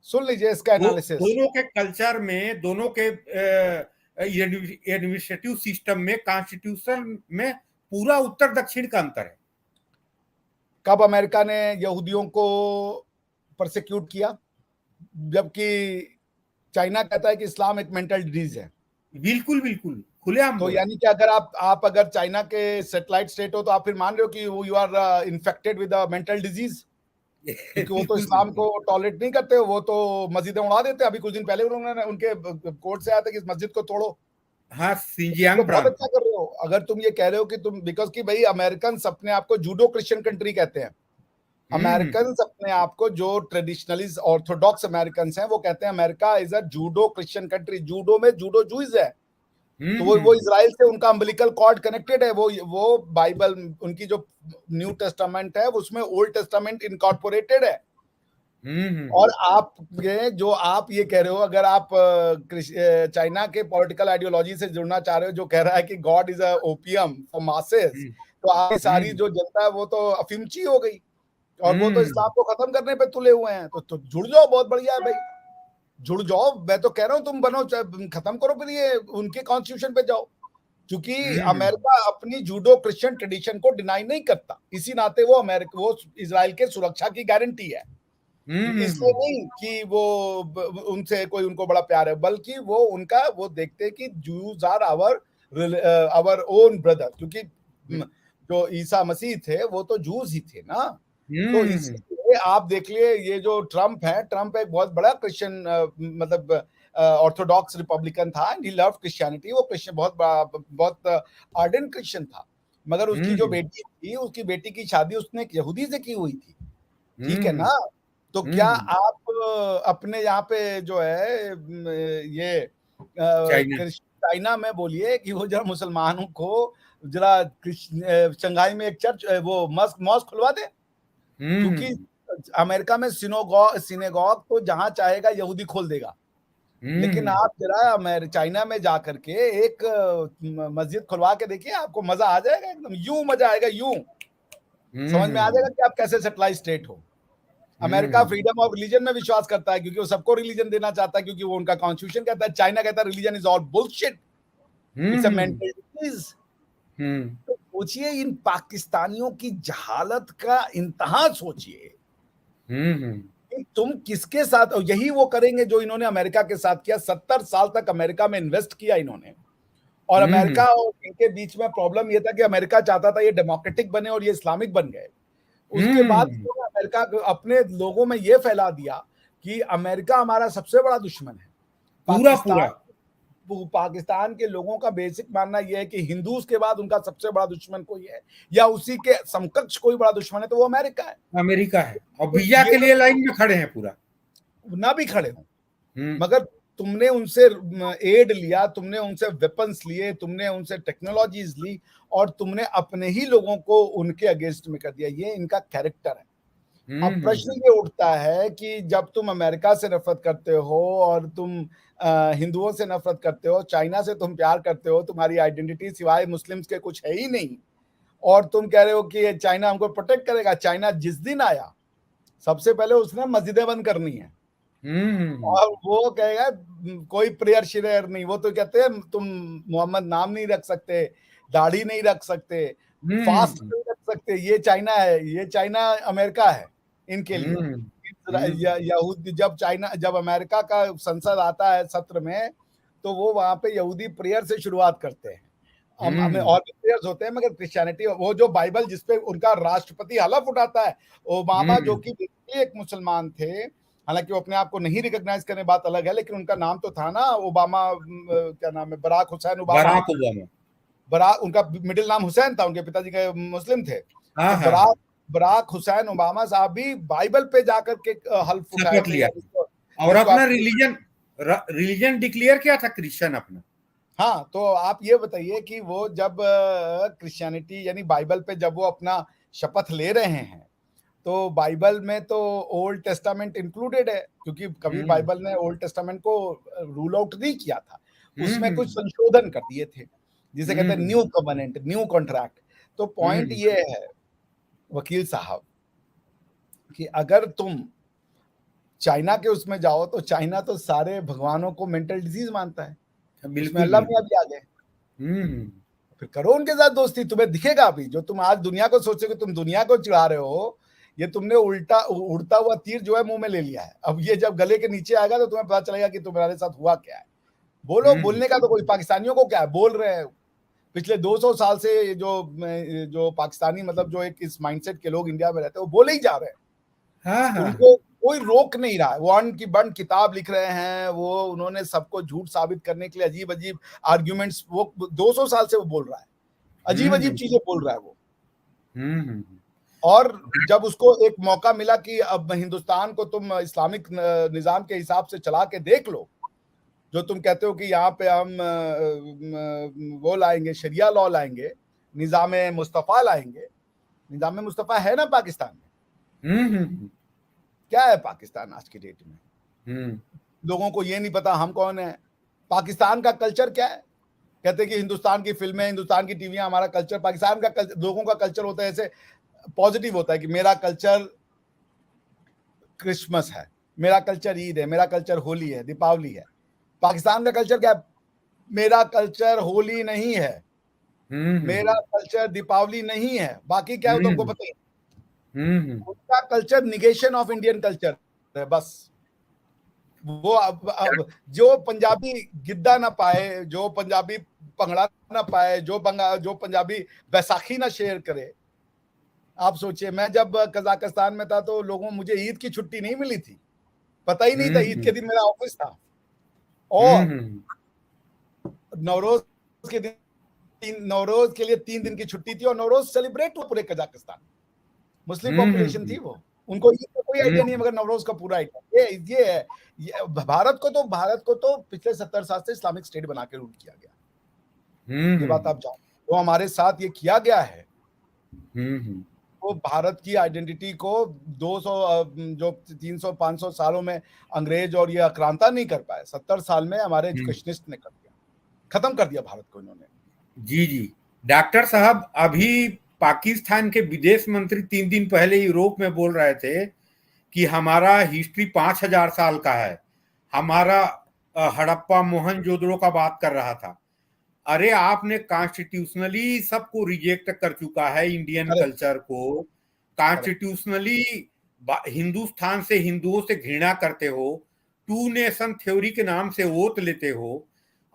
सुन लीजिए इसका एनालिसिस। दोनों के कल्चर में, दोनों के एडमिनिस्ट्रेटिव सिस्टम में, कॉन्स्टिट्यूशन में पूरा उत्तर दक्षिण का अंतर है। कब अमेरिका ने यहूदियों को परसिक्यूट किया? जबकि चाइना कहता है कि इस्लाम एक मेंटल डिजीज है। बिल्कुल बिल्कुल खुलेआम। तो यानी कि अगर आप अगर चाइना के सैटेलाइट स्टेट हो तो आप फिर मान रहे हो कि you are infected with a mental disease, क्योंकि वो तो इस्लाम को टॉलरेट नहीं करते, वो तो मस्जिदें उड़ा देते। अभी कुछ दिन पहले उन्होंने उनके कोर्ट से आया था कि इस मस्जिद को तोड़ो। हाँ, सिंजियांग तो बहुत प्रांत। अच्छा कर रहे हो अगर तुम ये कह रहे हो कि तुम, बिकॉज कि भाई अमेरिकन अपने आप को जूडो क्रिश्चियन कंट्री कहते हैं। अमेरिकन अपने आप को, जो ट्रेडिशनलिस्ट ऑर्थोडॉक्स अमेरिकन हैं, वो कहते हैं America is a judo Christian country. Judo में जूडो जूइज है, तो वो इजराइल से उनका अम्बिलिकल कॉर्ड कनेक्टेड है। वो बाइबल, उनकी जो न्यू टेस्टामेंट है उसमें ओल्ड टेस्टामेंट इनकॉर्पोरेटेड है। और आप ये कह रहे हो, अगर आप चाइना के पॉलिटिकल आइडियोलॉजी से जुड़ना चाह रहे हो, जो कह रहा है कि God is a opium for masses, तो आपकी सारी जो जनता है वो तो अफीमची हो गई, और वो तो इस्लाम को खत्म करने पे तुले हुए हैं। तो जुड़ जाओ, बहुत बढ़िया है भाई, जुड़ जाओ। मैं तो कह रहा हूँ तुम बनो, खत्म करो फिर ये उनके कॉन्स्टिट्यूशन पे जाओ, क्योंकि अमेरिका अपनी जूडो क्रिश्चियन ट्रेडिशन को डिनाई नहीं करता। इसी नाते वो इजराइल के सुरक्षा की गारंटी है। इसलिए नहीं कि वो उनसे कोई उनको बड़ा प्यार है, बल्कि वो देखते हैं कि जूज आर आवर ओन ब्रदर, क्योंकि जो ईसा मसीह थे वो तो जूज ही थे ना। तो इसलिए आप देख लिए, ये जो ट्रम्प है, ट्रम्प एक बहुत बड़ा क्रिश्चियन, मतलब ऑर्थोडॉक्स रिपब्लिकन था, एंड ही लव्ड क्रिश्चियनिटी। वो क्रिश्चियन बहुत आर्डेंट क्रिश्चियन था, मगर उसकी जो बेटी थी, उसकी बेटी की शादी उसने एक यहूदी से की हुई थी, ठीक है ना। तो क्या आप अपने यहाँ पे जो है ये चाइना में बोलिए कि वो जरा मुसलमानों को जरा शंघाई में एक चर्च, वो मॉस्क खुलवा दे, क्योंकि अमेरिका में सिनेगॉग तो जहां चाहेगा यहूदी खोल देगा, लेकिन आप जरा चाइना में जाकर के एक मस्जिद खुलवा के देखिए, आपको मजा आ जाएगा, एकदम यूं मजा आएगा, यूं समझ में आ जाएगा कि आप कैसे सेटेलाइट स्टेट हो। अमेरिका फ्रीडम ऑफ रिलीजन में विश्वास करता है, क्योंकि वो सबको रिलीजन देना चाहता है, क्योंकि वो उनका कॉन्स्टिट्यूशन कहता है। चाइना कहता है religion is all bullshit, it's a mental disease. तो सोचिए इन पाकिस्तानियों की जहालत का इंतहा सोचिए, तुम किसके साथ। यही वो करेंगे जो इन्होंने अमेरिका के साथ किया। 70 साल तक अमेरिका में इन्वेस्ट किया इन्होंने, और अमेरिका और इनके बीच में प्रॉब्लम यह था कि अमेरिका चाहता था ये डेमोक्रेटिक बने और ये इस्लामिक बन गए। उसके बाद अमेरिका अपने लोगों में ये फैला दिया कि अमेरिका हमारा सबसे बड़ा दुश्मन है। पाकिस्तान के लोगों का बेसिक मानना यह है कि हिंदूज के बाद उनका सबसे बड़ा दुश्मन कोई है, या उसी के समकक्ष कोई बड़ा दुश्मन है, तो वो अमेरिका है। और वीजा के लिए लाइन में खड़े हैं, पूरा ना भी खड़े हो, मगर तुमने उनसे एड लिया, तुमने उनसे वेपन्स लिए, तुमने उनसे टेक्नोलॉजीज ली, और तुमने अपने ही लोगों को उनके अगेंस्ट में कर दिया। ये इनका कैरेक्टर है। अब प्रश्न ये उठता है कि जब तुम अमेरिका से नफरत करते हो, और तुम हिंदुओं से नफरत करते हो, चाइना से तुम प्यार करते हो, तुम्हारी आइडेंटिटी सिवाय मुस्लिम्स के कुछ है ही नहीं, और तुम कह रहे हो कि चाइना हमको प्रोटेक्ट करेगा। चाइना जिस दिन आया, सबसे पहले उसने मस्जिदें बंद करनी है, और वो कहेगा कोई प्रेयर शेयर नहीं। वो तो कहते हैं तुम मोहम्मद नाम नहीं रख सकते, दाढ़ी नहीं रख सकते, फास्ट नहीं रख सकते। ये चाइना है, ये चाइना अमेरिका है इनके लिए। यहूदी जब अमेरिका का संसद आता है सत्र में, तो वो वहां पे यहूदी प्रेयर से शुरुआत करते हैं। हमें और भी प्लेयर्स होते हैं, मगर क्रिश्चियनिटी, वो जो बाइबल जिसपे उनका राष्ट्रपति हलफ उठाता है, ओबामा जो कि बेसिकली एक मुसलमान थे, हालांकि वो अपने आप को नहीं रिकॉग्नाइज करने, बात अलग है, लेकिन उनका नाम तो था ना ओबामा, क्या नाम है, Barack Hussein Obama. Barack Obama. Barack, उनका मिडिल नाम हुसैन था, उनके पिताजी का मुस्लिम थे। हाँ, तो हाँ, बराक हुसैन ओबामा साहब भी बाइबल पे जाकर के हल्फ उठाए शपथ थे। लिया और अपना रिलीजन डिक्लेयर किया था, क्रिश्चियन अपना। हाँ, तो आप ये बताइए कि वो जब क्रिश्चियनिटी यानी बाइबल पे जब वो अपना शपथ ले रहे हैं, तो बाइबल में तो ओल्ड टेस्टामेंट इंक्लूडेड है, क्योंकि कभी बाइबल ने ओल्ड टेस्टामेंट को रूल आउट नहीं किया था, उसमें कुछ संशोधन कर दिए थे, जिसे कहते हैं न्यू कवेनेंट, न्यू कॉन्ट्रैक्ट। तो पॉइंट ये है वकील साहब कि अगर तुम चाइना के उसमें जाओ, तो चाइना तो सारे भगवानों को मेंटल डिजीज मानता है, उसमें अल्लाह मियां भी आ गए। फिर करो उनके साथ दोस्ती, तुम्हें दिखेगा अभी जो तुम आज दुनिया को सोचोगे, तुम दुनिया को चिढ़ा रहे हो, ये तुमने उड़ता हुआ तीर जो है मुंह में ले लिया है। अब ये जब गले के नीचे आएगा तो तुम्हें पता चलेगा कि तुम्हारे साथ हुआ क्या है। बोलो, बोलने का तो कोई, पाकिस्तानियों को क्या है, बोल रहे हैं। पिछले 200 साल से जो पाकिस्तानी, मतलब जो एक इस माइंडसेट के लोग इंडिया में रहते हैं, वो बोले ही जा रहे हैं। उनको कोई रोक नहीं रहा है। वो अन की बंद किताब लिख रहे हैं, वो उन्होंने सबको झूठ साबित करने के लिए अजीब अजीब आर्ग्यूमेंट्स, वो 200 साल से वो बोल रहा है, अजीब अजीब चीजें बोल रहा है वो। और जब उसको एक मौका मिला कि अब हिंदुस्तान को तुम इस्लामिक निजाम के हिसाब से चला के देख लो, जो तुम कहते हो कि यहाँ पे हम वो लाएंगे, शरिया लॉ लाएंगे, निजाम मुस्तफा लाएंगे। निजाम मुस्तफा है ना पाकिस्तान में? क्या है पाकिस्तान आज की डेट में? लोगों को ये नहीं पता हम कौन है। पाकिस्तान का कल्चर क्या है? कहते हैं कि हिंदुस्तान की फिल्में, हिंदुस्तान की टीवियां हमारा कल्चर। पाकिस्तान का लोगों का कल्चर होता है, ऐसे पॉजिटिव होता है कि मेरा कल्चर क्रिसमस है, मेरा कल्चर ईद है, मेरा कल्चर होली है, दीपावली है। पाकिस्तान का कल्चर क्या है? मेरा कल्चर होली नहीं है, मेरा कल्चर दीपावली नहीं है। बाकी क्या है तुमको पता ही? उनका culture negation of Indian culture है बस। वो अब जो पंजाबी गिद्दा ना पाए, जो पंजाबी भंगड़ा ना पाए, जो पंजाबी बैसाखी ना शेयर करे। आप सोचिए, मैं जब कजाकिस्तान में था तो लोगों, मुझे ईद की छुट्टी नहीं मिली थी, पता ही नहीं था, ईद के दिन मेरा ऑफिस था। और नवरोज के दिन, नवरोज के लिए 3 दिन की छुट्टी थी, और नवरोज सेलिब्रेट हुआ पूरे कजाकिस्तान। मुस्लिम पॉपुलेशन थी वो, उनको ईद का कोई आइडिया नहीं है, मगर नवरोज का पूरा आइडिया। ये है भारत को तो पिछले 70 साल से इस्लामिक स्टेट बना के रूल किया गया। ये बात आप जानो, वो हमारे साथ ये किया गया है। वो भारत की आइडेंटिटी को 200 जो 300-500 सालों में अंग्रेज और ये आक्रांता नहीं कर पाए, 70 साल में हमारे एजुकेशनिस्ट ने कर दिया, खत्म कर दिया भारत को इन्होंने। जी डॉक्टर साहब, अभी पाकिस्तान के विदेश मंत्री 3 दिन पहले यूरोप में बोल रहे थे कि हमारा हिस्ट्री 5000 साल का है, हमारा हड़प्पा मोहनजोदड़ो का बात कर रहा था। अरे आपने कॉन्स्टिट्यूशनली सबको रिजेक्ट कर चुका है, इंडियन कल्चर को कॉन्स्टिट्यूशनली। हिंदुस्तान से, हिंदुओं से घृणा करते हो, 2 नेशन थ्योरी के नाम से वोट लेते हो,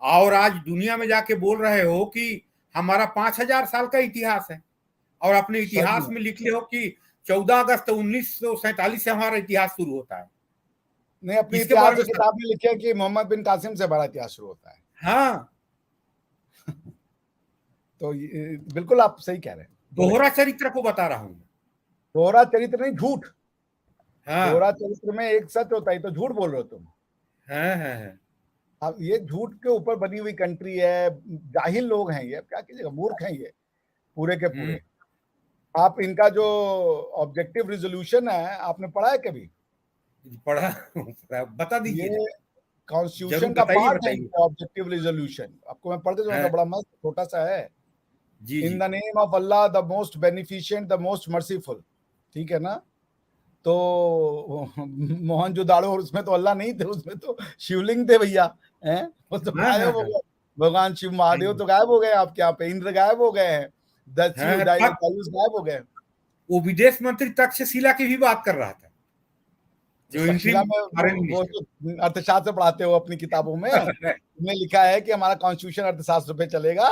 और आज दुनिया में जाके बोल रहे हो कि हमारा 5000 साल का इतिहास है, और अपने इतिहास में लिख ले हो कि 14 अगस्त 1947 से हमारा इतिहास शुरू होता है। नहीं, अपनी इतिहास की किताब में लिखे कि मोहम्मद बिन कासिम से हमारा इतिहास शुरू होता है। हाँ तो बिल्कुल आप सही कह रहे हैं। दोहरा चरित्र को बता रहा हूं। दोहरा चरित्र नहीं, झूठ। हाँ। दोहरा चरित्र में एक सच होता है, तो झूठ बोल रहे हो तुम। हाँ। अब ये झूठ के ऊपर बनी हुई कंट्री है, जाहिल लोग हैं ये, क्या कीजिएगा, मूर्ख हैं ये पूरे के पूरे। आप इनका जो ऑब्जेक्टिव रिजोल्यूशन है, आपने पढ़ा है कभी? पढ़ा, बता दीजिए। ये कॉन्स्टिट्यूशन का पार्ट है ऑब्जेक्टिव रिजोल्यूशन। आपको मैं पढ़ के सुनाता, बड़ा मस्त छोटा सा है। In the name of Allah the most beneficent the most merciful. ठीक है ना? तो मोहनजोदाड़ो, और उसमें तो अल्लाह नहीं थे, उसमें तो शिवलिंग थे भैया, हैं? वो तो गायब हो गए। भगवान शिव महादेव तो गायब हो गए आपके यहाँ पे, इंद्र गायब हो गए हैं, गायब हो गए। वो विदेश मंत्री तक्षशिला की भी बात कर रहा था, जो वो अर्थशास्त्र पढ़ाते हो अपनी किताबों में, उसमें लिखा है कि हमारा कॉन्स्टिट्यूशन अर्थशास्त्र पे चलेगा।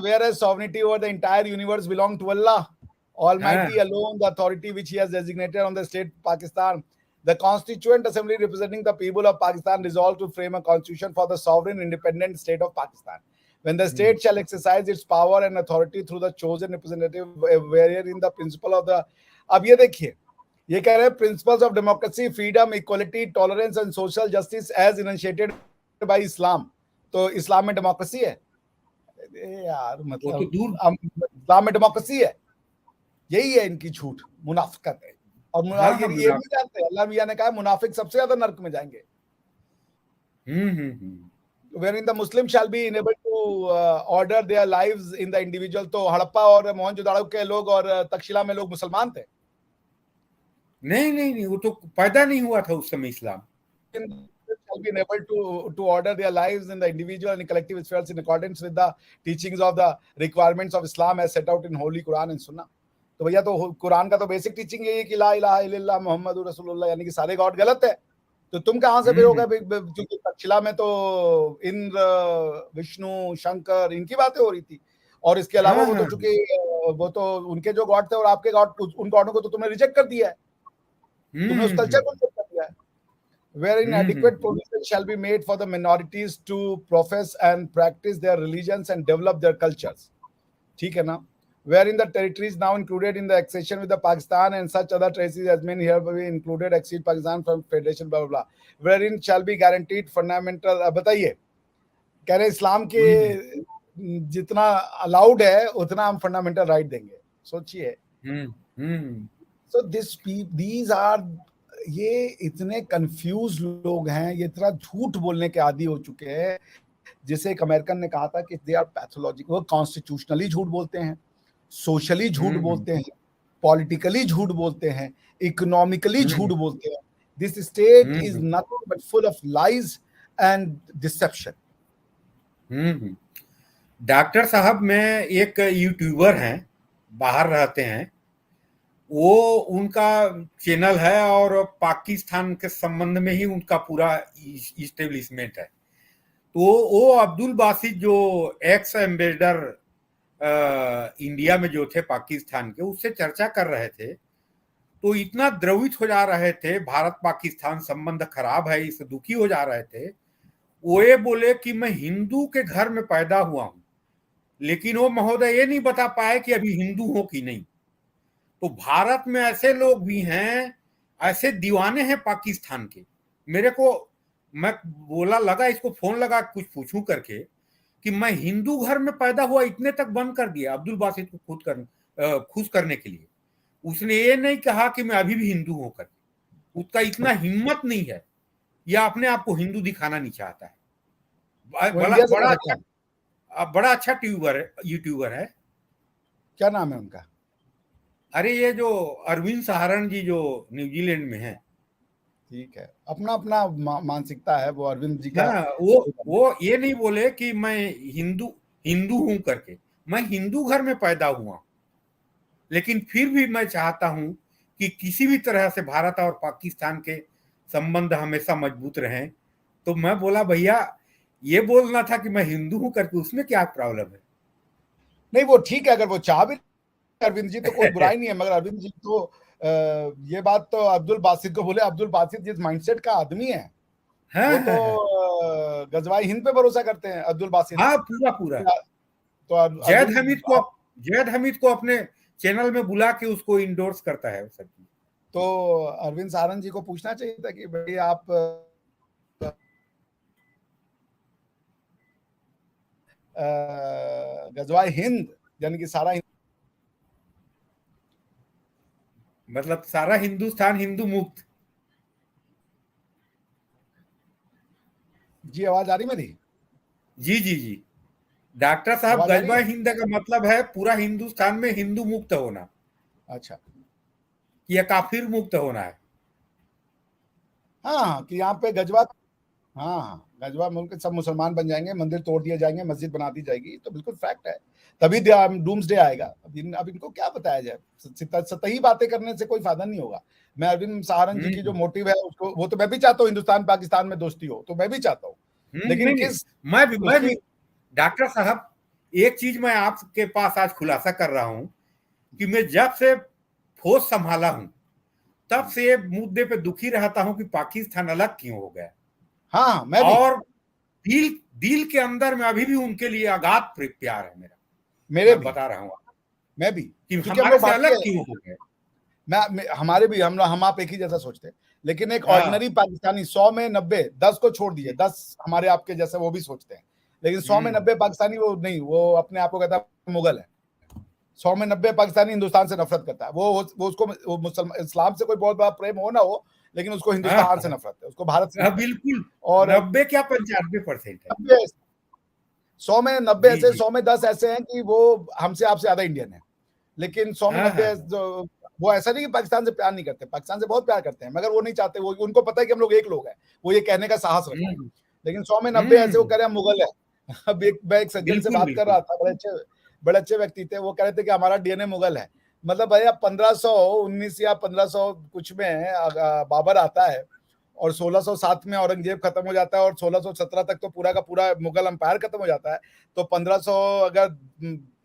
Whereas sovereignty over the entire universe belong to Allah Almighty alone, the authority which He has designated on the state Pakistan. The Constituent Assembly representing the people of Pakistan resolved to frame a constitution for the sovereign independent state of Pakistan. When the state shall exercise its power and authority through the chosen representative, wherein the principle of the, अब ये देखिए, ये कह रहे हैं principles of democracy, freedom, equality, tolerance and social justice as enunciated by Islam. तो इस्लाम में democracy है यार, मतलब इस्लाम में डेमोक्रेसी है, यही है इनकी झूठ, मुनाफिकत है। और ये भी जानते हैं, अल्लाह मियां ने कहा मुनाफिक सबसे ज्यादा नरक में जाएंगे। Wherein the Muslim shall be enabled to order their lives in the individual. तो हड़प्पा और मोहनजोदड़ो के लोग और तक्षशिला में लोग मुसलमान थे? नहीं, वो तो पैदा नहीं हुआ था उस समय इस्लाम। Shall be enabled to order their lives in the individual and collective spheres in accordance with the teachings of the requirements of Islam as set out in Holy Quran and Sunnah. तो भैया तो कुरान का तो basic teaching यही है कि ला इलाहा इल्लल्लाह मुहम्मदुर रसूलुल्लाह, यानी कि सारे गॉड गलत है। तो तुम कहां से फिर हो गए? क्योंकि तक्षशिला में तो इंद्र, विष्णु, शंकर इनकी बातें हो रही थी, और इसके अलावा वो तो चूंकि वो तो उनके जो गॉड थे और आपके गॉड, उन गॉडों को तो तुमने रिजेक्ट कर दिया है, तुमने उस कल्चर को रिजेक्ट कर दिया है। Wherein adequate provision shall be made for the minorities to profess and practice their religions and develop their cultures. ठीक है ना? Wherein the territories now included in the accession with the Pakistan and such other territories as may hereby included exceed Pakistan from federation blah blah blah. Wherein shall be guaranteed fundamental. अब बताइए, कह रहे इस्लाम के जितना allowed है उतना हम fundamental right देंगे। सोचिए। So these are, ये इतने कंफ्यूज लोग हैं, ये इतना झूठ बोलने के आदी हो चुके हैं। जैसे एक अमेरिकन ने कहा था कि दे आर पैथोलॉजिकल, वो कॉन्स्टिट्यूशनली झूठ बोलते हैं, सोशली झूठ बोलते हैं, पॉलिटिकली झूठ बोलते हैं, इकोनॉमिकली झूठ बोलते हैं। This state is nothing but full of lies and deception. Doctor साहब, मैं एक यूट्यूबर हैं, बाहर रहते हैं, वो उनका चैनल है और पाकिस्तान के संबंध में ही उनका पूरा इस्टेब्लिशमेंट है। तो वो अब्दुल बासित जो एक्स एम्बेसडर इंडिया में जो थे पाकिस्तान के, उससे चर्चा कर रहे थे, तो इतना द्रवित हो जा रहे थे, भारत पाकिस्तान संबंध खराब है, इससे दुखी हो जा रहे थे। वो ये बोले कि मैं हिंदू के घर में पैदा हुआ हूं, लेकिन वो महोदय ये नहीं बता पाए कि अभी हिंदू हो कि नहीं। तो भारत में ऐसे लोग भी हैं, ऐसे दीवाने हैं पाकिस्तान के। मेरे को, मैं बोला लगा इसको फोन लगा कुछ पूछूं करके कि मैं हिंदू घर में पैदा हुआ, इतने तक बंद कर दिया अब्दुल बासित को खुश करने के लिए। उसने ये नहीं कहा कि मैं अभी भी हिंदू होकर, उसका इतना हिम्मत नहीं है, या अपने आप को हिंदू दिखाना नहीं चाहता है। बड़ा अच्छा यूट्यूबर है। क्या नाम है उनका? अरे ये जो अरविंद सहारण जी जो न्यूजीलैंड में है। ठीक है, अपना अपना मानसिकता है वो अरविंद जी का। वो ये नहीं बोले कि मैं हिंदू हूं करके। मैं हिंदू घर में पैदा हुआ, लेकिन फिर भी मैं चाहता हूं कि किसी भी तरह से भारत और पाकिस्तान के संबंध हमेशा मजबूत रहें। तो मैं बोला भैया ये बोलना था कि मैं हिंदू हूं करके, उसमें क्या प्रॉब्लम है? नहीं वो ठीक है, अगर वो चाह भी अरविंद जी तो कोई बुराई नहीं है, मगर अरविंद जी तो ये बात तो अब्दुल बासित को बोले। अब्दुल बासित जिस माइंडसेट का आदमी है, वो तो गजवाई हिंद पे भरोसा करते हैं अब्दुल बासित। हाँ, पूरा। तो जैद हमीद को अपने चैनल में बुला के उसको इंडोर्स करता है सब। तो अरविंद सारंग जी को पूछना चाहिए था कि भाई आप गजवाई हिंद यानी कि सारा मतलब सारा हिंदुस्तान हिंदू मुक्त। जी आवाज आ रही मेरी? जी डॉक्टर साहब, गजवाई हिंद का मतलब है पूरा हिंदुस्तान में हिंदू मुक्त होना। अच्छा, या काफिर मुक्त होना है। हाँ, कि यहाँ पे गजवा, हाँ गजवा मुल्क सब मुसलमान बन जाएंगे, मंदिर तोड़ दिए जाएंगे, मस्जिद बना दी जाएगी, तो बिल्कुल फैक्ट है। तभी डूम्सडे आएगा। अब इनको क्या बताया जाए? सतही बातें करने से कोई फायदा नहीं होगा। मैं अरविंद सहारन जी की जो मोटिव है उसको, वो तो मैं भी चाहता हूँ हिंदुस्तान पाकिस्तान में दोस्ती हो, तो मैं भी चाहता हूँ, लेकिन मैं भी डॉक्टर साहब, एक चीज मैं आपके पास आज खुलासा कर रहा हूं कि मैं जब से फौज संभाला हूं तब से मुद्दे पे दुखी रहता हूं कि पाकिस्तान अलग क्यों हो गया। हाँ, मैं भी। और दिल दिल के अंदर में अभी भी उनके लिए अगाध प्यार है मेरा। मेरे मैं भी, बता रहा हूं मैं भी, कि क्योंकि हम हमारे लोग से अलग भारतीय, क्यों हो गए। हमारे भी, हम आप एक ही जैसा सोचते हैं, लेकिन एक हाँ। ऑर्डिनरी पाकिस्तानी 100 में 90, 10 को छोड़ दीजिए, 10 हमारे आपके जैसे वो भी सोचते हैं, लेकिन 100 में 90 पाकिस्तानी वो नहीं, वो अपने आप को कहता है मुगल है। 100 में 90 पाकिस्तानी हिंदुस्तान से नफरत करता है। वो उसको, वो मुसलमान इस्लाम से कोई बहुत बड़ा प्रेम हो ना हो, लेकिन उसको हाँ, हिंदुस्तान से नफरत है, उसको भारत से हाँ, नफरत है। बिल्कुल। और 90 क्या 95% है। 90, 100 में 90 जी ऐसे, जी। 100 में 10 ऐसे हैं कि वो हमसे आपसे ज्यादा इंडियन है, लेकिन 100 में हाँ 90 हाँ जो वो ऐसा नहीं कि पाकिस्तान से प्यार नहीं करते, पाकिस्तान से बहुत प्यार करते हैं, मगर वो नहीं चाहते, वो उनको पता है कि हम लोग एक लोग हैं, वो ये कहने का साहस रखते हैं। हम्म, लेकिन 100 में 90 ऐसे वो कह रहे हैं मुगल है। अब मैं एक सज्जन से बिल्कुल बात कर रहा बिल्कुल। था, बड़े अच्छे व्यक्ति थे, वो कह रहे थे कि हमारा डीएनए मुगल है। मतलब भैया 1519 या 1500 कुछ में बाबर आता है, और 1607 में औरंगजेब खत्म हो जाता है, और 1617 तक तो पूरा का पूरा मुगल अंपायर खत्म हो जाता है। तो 1500 अगर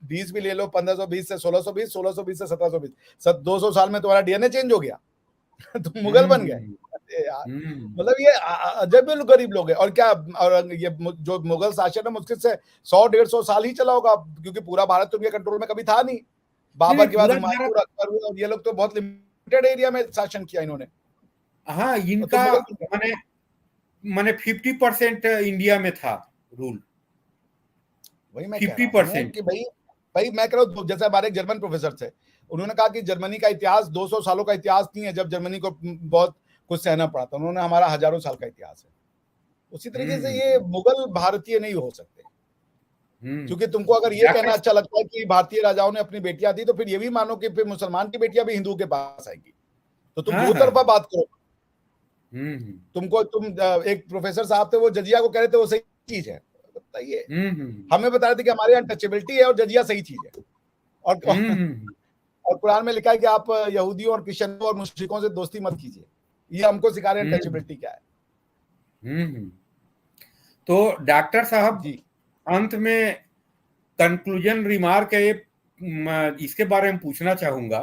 20 भी ले लो, 1520 से 1620, 1620 से 1720, 200 साल में तुम्हारा डीएनए चेंज हो गया। तुम मुगल बन गए। हम्म अरे यार, हम्म। मतलब ये अजब ही गरीब लोग हैं। और क्या, और ये जो मुगल शासन है मुश्किल से 100-150 साल ही चला होगा, क्योंकि पूरा भारत तो उनके कंट्रोल में कभी था नहीं। नहीं नहीं, बाबर के बाद पूरा हुमायूं, भारत। अकबर हुए, और ये लोग तो बहुत लिमिटेड एरिया में शासन किया इन्होंने। हाँ, तो इनका मुगल बन गए। माने माने 50% इंडिया में था रूल। वही मैं कह फिफ्टी रहा हूँ परसेंट कि भाई, मैं कह रहा हूँ, जैसे हमारे एक जर्मन प्रोफेसर थे, उन्होंने कहा कि जर्मनी का इतिहास 200 सालों का इतिहास नहीं है, जब जर्मनी को बहुत कुछ सहना पड़ा था। उन्होंने हमारा हजारों साल का इतिहास है। उसी तरीके से ये हम्म मुगल भारतीय नहीं हो सकते, हम्म। क्योंकि तुमको अगर ये कहना डॉक्टर। अच्छा लगता है कि भारतीय राजाओं ने अपनी बेटियां दी, तो फिर ये भी मानो कि फिर मुसलमान की बेटियां भी हिंदू के पास आएंगी। तो तुम हाँ दो हाँ तरफा हाँ। बात करो। हम्म तुम एक प्रोफेसर साहब थे, वो जजिया को कह रहे थे वो सही चीज है। बताइए, हम्म। हमें बता रहे थे कि हमारे यहाँ टचेबिलिटी है और जजिया सही चीज है। और हम्म और कुरान में लिखा है कि आप यहूदियों और क्रिश्चियनों और मुश्रिकों से दोस्ती मत कीजिए। ये हमको सिखा रहे हैं हम्म टचेबिलिटी क्या है। हम्म। तो डॉक्टर साहब, जी अंत में कंक्लूजन रिमार्क है, इसके बारे में पूछना चाहूंगा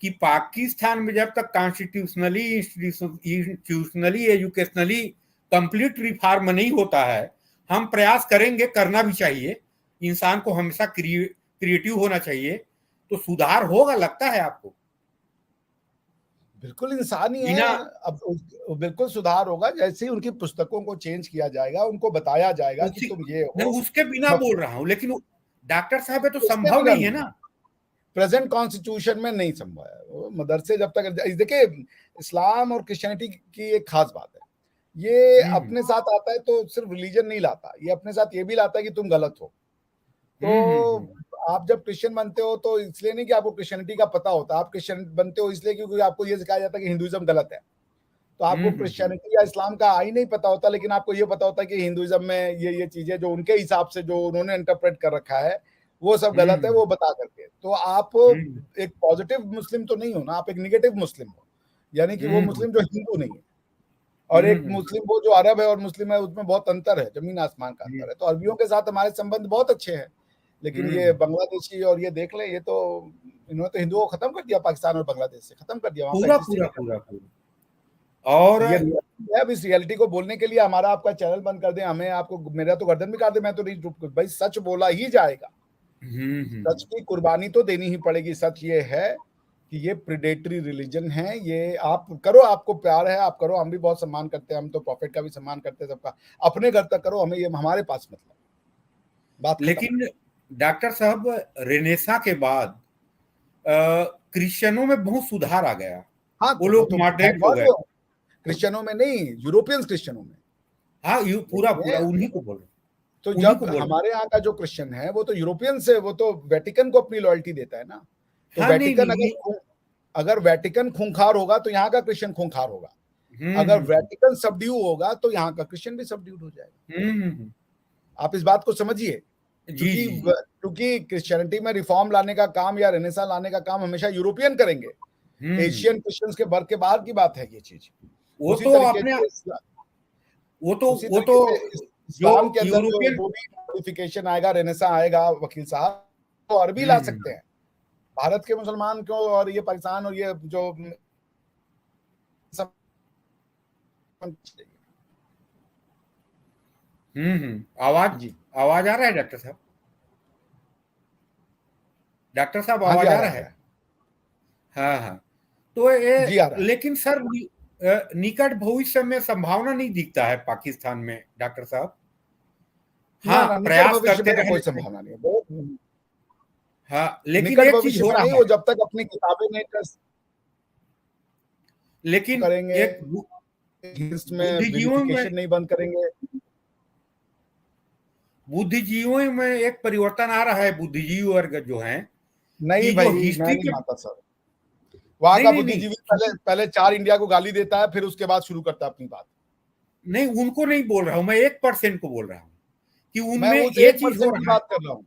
कि पाकिस्तान में जब तक constitutionally institutionally educationally complete reform नहीं होता है, हम प्रयास करेंगे, करना भी चाहिए। इंसान को हमेशा क्रिएटिव होना चाहिए, तो सुधार होगा लगता है आपको? बिल्कुल इंसान ही है। बिना अब बिल्कुल सुधार होगा, जैसे ही उनकी पुस्तकों को चेंज किया जाएगा, उनको बताया जाएगा कि उसी तुम ये मैं हो। उसके बिना बोल रहा हूं, लेकिन डॉक्टर साहब है तो उसके संभव बिना नहीं है नहीं, ना। प्रेजेंट कॉन्स्टिट्यूशन में नहीं संभव है। वो मदरसे जब तक, देखिए, इस्लाम और क्रिश्चियनिटी की एक खास बात है, ये हम्म अपने साथ आता है तो सिर्फ रिलीजन नहीं लाता, ये अपने साथ ये भी लाता है कि तुम गलत हो। तो हम्म। आप जब क्रिश्चियन बनते हो तो इसलिए नहीं कि आपको क्रिश्चियनिटी का पता होता, आप क्रिश्चियन बनते हो इसलिए क्योंकि आपको ये सिखाया जाता है कि हिंदुइज्म गलत है। तो आपको हम्म। क्रिश्चियनिटी या इस्लाम का आई नहीं पता होता, लेकिन आपको ये पता होता है कि हिंदुइज्म में ये चीजें जो उनके हिसाब से जो उन्होंने इंटरप्रेट कर रखा है वो सब गलत है, हम्म वो बता करके। तो आप हम्म एक पॉजिटिव मुस्लिम तो नहीं हो ना, आप एक निगेटिव मुस्लिम हो, यानी कि वो हम्म मुस्लिम जो हिंदू नहीं है। और एक हम्म मुस्लिम वो जो अरब है और मुस्लिम है, उसमें बहुत अंतर है, जमीन आसमान का हम्म अंतर है। तो अरबियों के साथ हमारे संबंध बहुत अच्छे हैं, लेकिन ये हम्म। बांग्लादेशी और ये देख लें, ये तो इन्होंने तो हिंदुओं को खत्म कर दिया, पाकिस्तान और बांग्लादेश से खत्म कर दिया, वहां का पूरा एग्जिस्ट ही पूरा नहीं पूरा करता। पूरा। और ये रियलिटी है। अब इस रियलिटी को बोलने के लिए हमारा आपका चैनल बंद कर दे, हमें आपको, मेरा तो गर्दन भी काट दे, मैं तो नहीं चुप, भाई सच बोला ही जाएगा। सच की कुर्बानी तो देनी ही पड़ेगी। सच ये है कि ये प्रिडेटरी रिलीजन है। ये आप करो, आपको प्यार है आप करो, हम भी बहुत सम्मान करते हैं, हम तो प्रॉफिट का भी सम्मान करते हैं, सबका। अपने घर तक करो, हमें ये हमारे पास मतलब बात खत्म। लेकिन डॉक्टर साहब, रेनेसा के बाद क्रिश्चियनों में बहुत सुधार आ गया। हाँ, वो तो वो लोग तो थैंक मॉडरेट हो गॉड, गए। वो क्रिश्चियनों में नहीं, यूरोपियंस क्रिश्चियनों में। हाँ, ये पूरा पूरा देखिए, उन्हीं को बोल रहे तो उन्हीं जब को बोल रहे हमारे यहाँ का जो क्रिश्चियन है वो तो यूरोपियन से, वो तो वेटिकन को अपनी लॉयल्टी देता है ना। तो हाँ, नहीं वेटिकन नहीं ये। अगर वेटिकन खूंखार होगा तो यहाँ का क्रिश्चियन खूंखार होगा। अगर हम्म वेटिकन सबड्यू होगा तो यहाँ का क्रिश्चियन भी सबड्यूड हो जाएगा। आप इस बात को समझिए, जी क्योंकि जी जी। क्रिश्चियनिटी में रिफॉर्म लाने का काम या रेनेसा लाने का काम हमेशा यूरोपियन करेंगे। हम्म। एशियन क्रिश्चियंस के बर के बाहर की बात है ये चीज। वो उसी तो तरीके अपने से वो उसी तो तरीके से इस्लाम के अंदर जो यूरोपियन भी मॉडिफिकेशन आएगा, रेनेसा आएगा वकील साहब, तो अरबी ला सकते हैं। भारत के मुसलमान क्यों और ये पाकिस्तान और ये जो आवाज जी आवाज आ रहा है डॉक्टर साहब? डॉक्टर साहब हाँ जी आवाज आ आ रहा रहा है? है हाँ हाँ। तो ये जी आ रहा है। लेकिन सर निकट भविष्य में संभावना नहीं दिखता है पाकिस्तान में डॉक्टर साहब। ना हाँ, ना निकट प्रयास भविष्य करते में तो रहे कोई लेकिन संभावना नहीं है। वो हाँ, लेकिन निकट एक चीज भविष्य हो में नहीं, रहा वो है। जब तक अपनी किताबें नहीं लेकिन करेंगे, एक इसमें बुद्धिजीवियों में विनिफिकेशन नहीं बंद करेंगे। बुद्धिजीवियों में एक परिवर्तन आ रहा है, बुद्धिजीवी वर्ग जो हैं नहीं कि जो भाई मैं हिस्ट्री नहीं के मानता सर। वहां नहीं का नहीं नहीं बुद्धिजीवी पहले पहले 4 इंडिया को गाली देता है, फिर उसके बाद शुरू करता है अपनी बात। नहीं, उनको नहीं बोल रहा हूं मैं, 1% को बोल रहा हूं कि मैं उनमें उस ये एक चीज हो परसेंट की रहा है। बात कर रहा हूँ।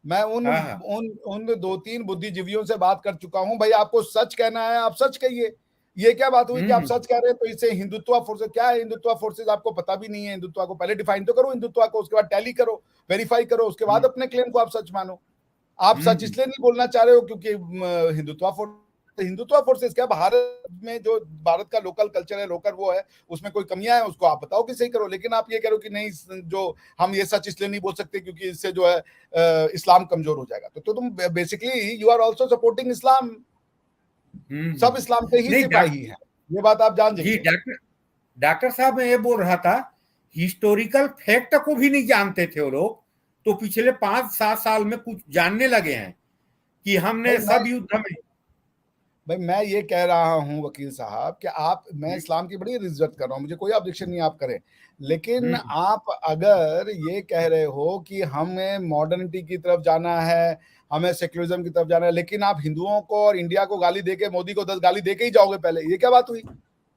मैं उन हाँ हाँ। उन उन 2-3 बुद्धिजीवियों से बात कर चुका हूं। भाई आपको सच कहना है, आप सच कहिए। ये क्या बात हुई कि आप हम्म सच कह रहे हैं तो इससे हिंदुत्व फोर्सेज, क्या है हिंदुत्व फोर्सेज आपको पता भी नहीं है। हिंदुत्व को पहले डिफाइन तो करो, हिंदुत्व को, उसके बाद टैली करो, वेरीफाई करो, उसके बाद हम्म अपने क्लेम को आप सच मानो। आप सच हम्म इसलिए नहीं बोलना चाह रहे हो क्योंकि हिंदुत्व फोर्सेस क्या, भारत में जो भारत का लोकल कल्चर है, लोकल वो है, उसमें कोई कमियां है उसको आप बताओ कि सही करो। लेकिन आप ये कह रहे हो कि नहीं, जो हम ये सच इसलिए नहीं बोल सकते क्योंकि इससे जो है इस्लाम कमजोर हो जाएगा। तो तुम basically you are also supporting Islam. सब इस्लाम के ही नहीं सिपाही हैं, ये बात आप जान जी जाइए। डॉक्टर डॉक्टर साहब, मैं ये बोल रहा था, हिस्टोरिकल फैक्ट को भी नहीं जानते थे वो लोग, तो पिछले 5-7 साल में कुछ जानने लगे हैं कि हमने भाई सब युद्ध में मैं ये कह रहा हूं वकील साहब कि आप, मैं इस्लाम की बड़ी इज्जत कर रहा हूं, मुझे कोई ऑब्जेक्शन नहीं आप करें। लेकिन हम्म आप अगर ये कह रहे हो कि हमें मॉडर्निटी की तरफ जाना है, हमें सेक्युलरिज्म की तरफ जाना है, लेकिन आप हिंदुओं को और इंडिया को गाली देके, मोदी को 10 गाली देके ही जाओगे पहले, ये क्या बात हुई?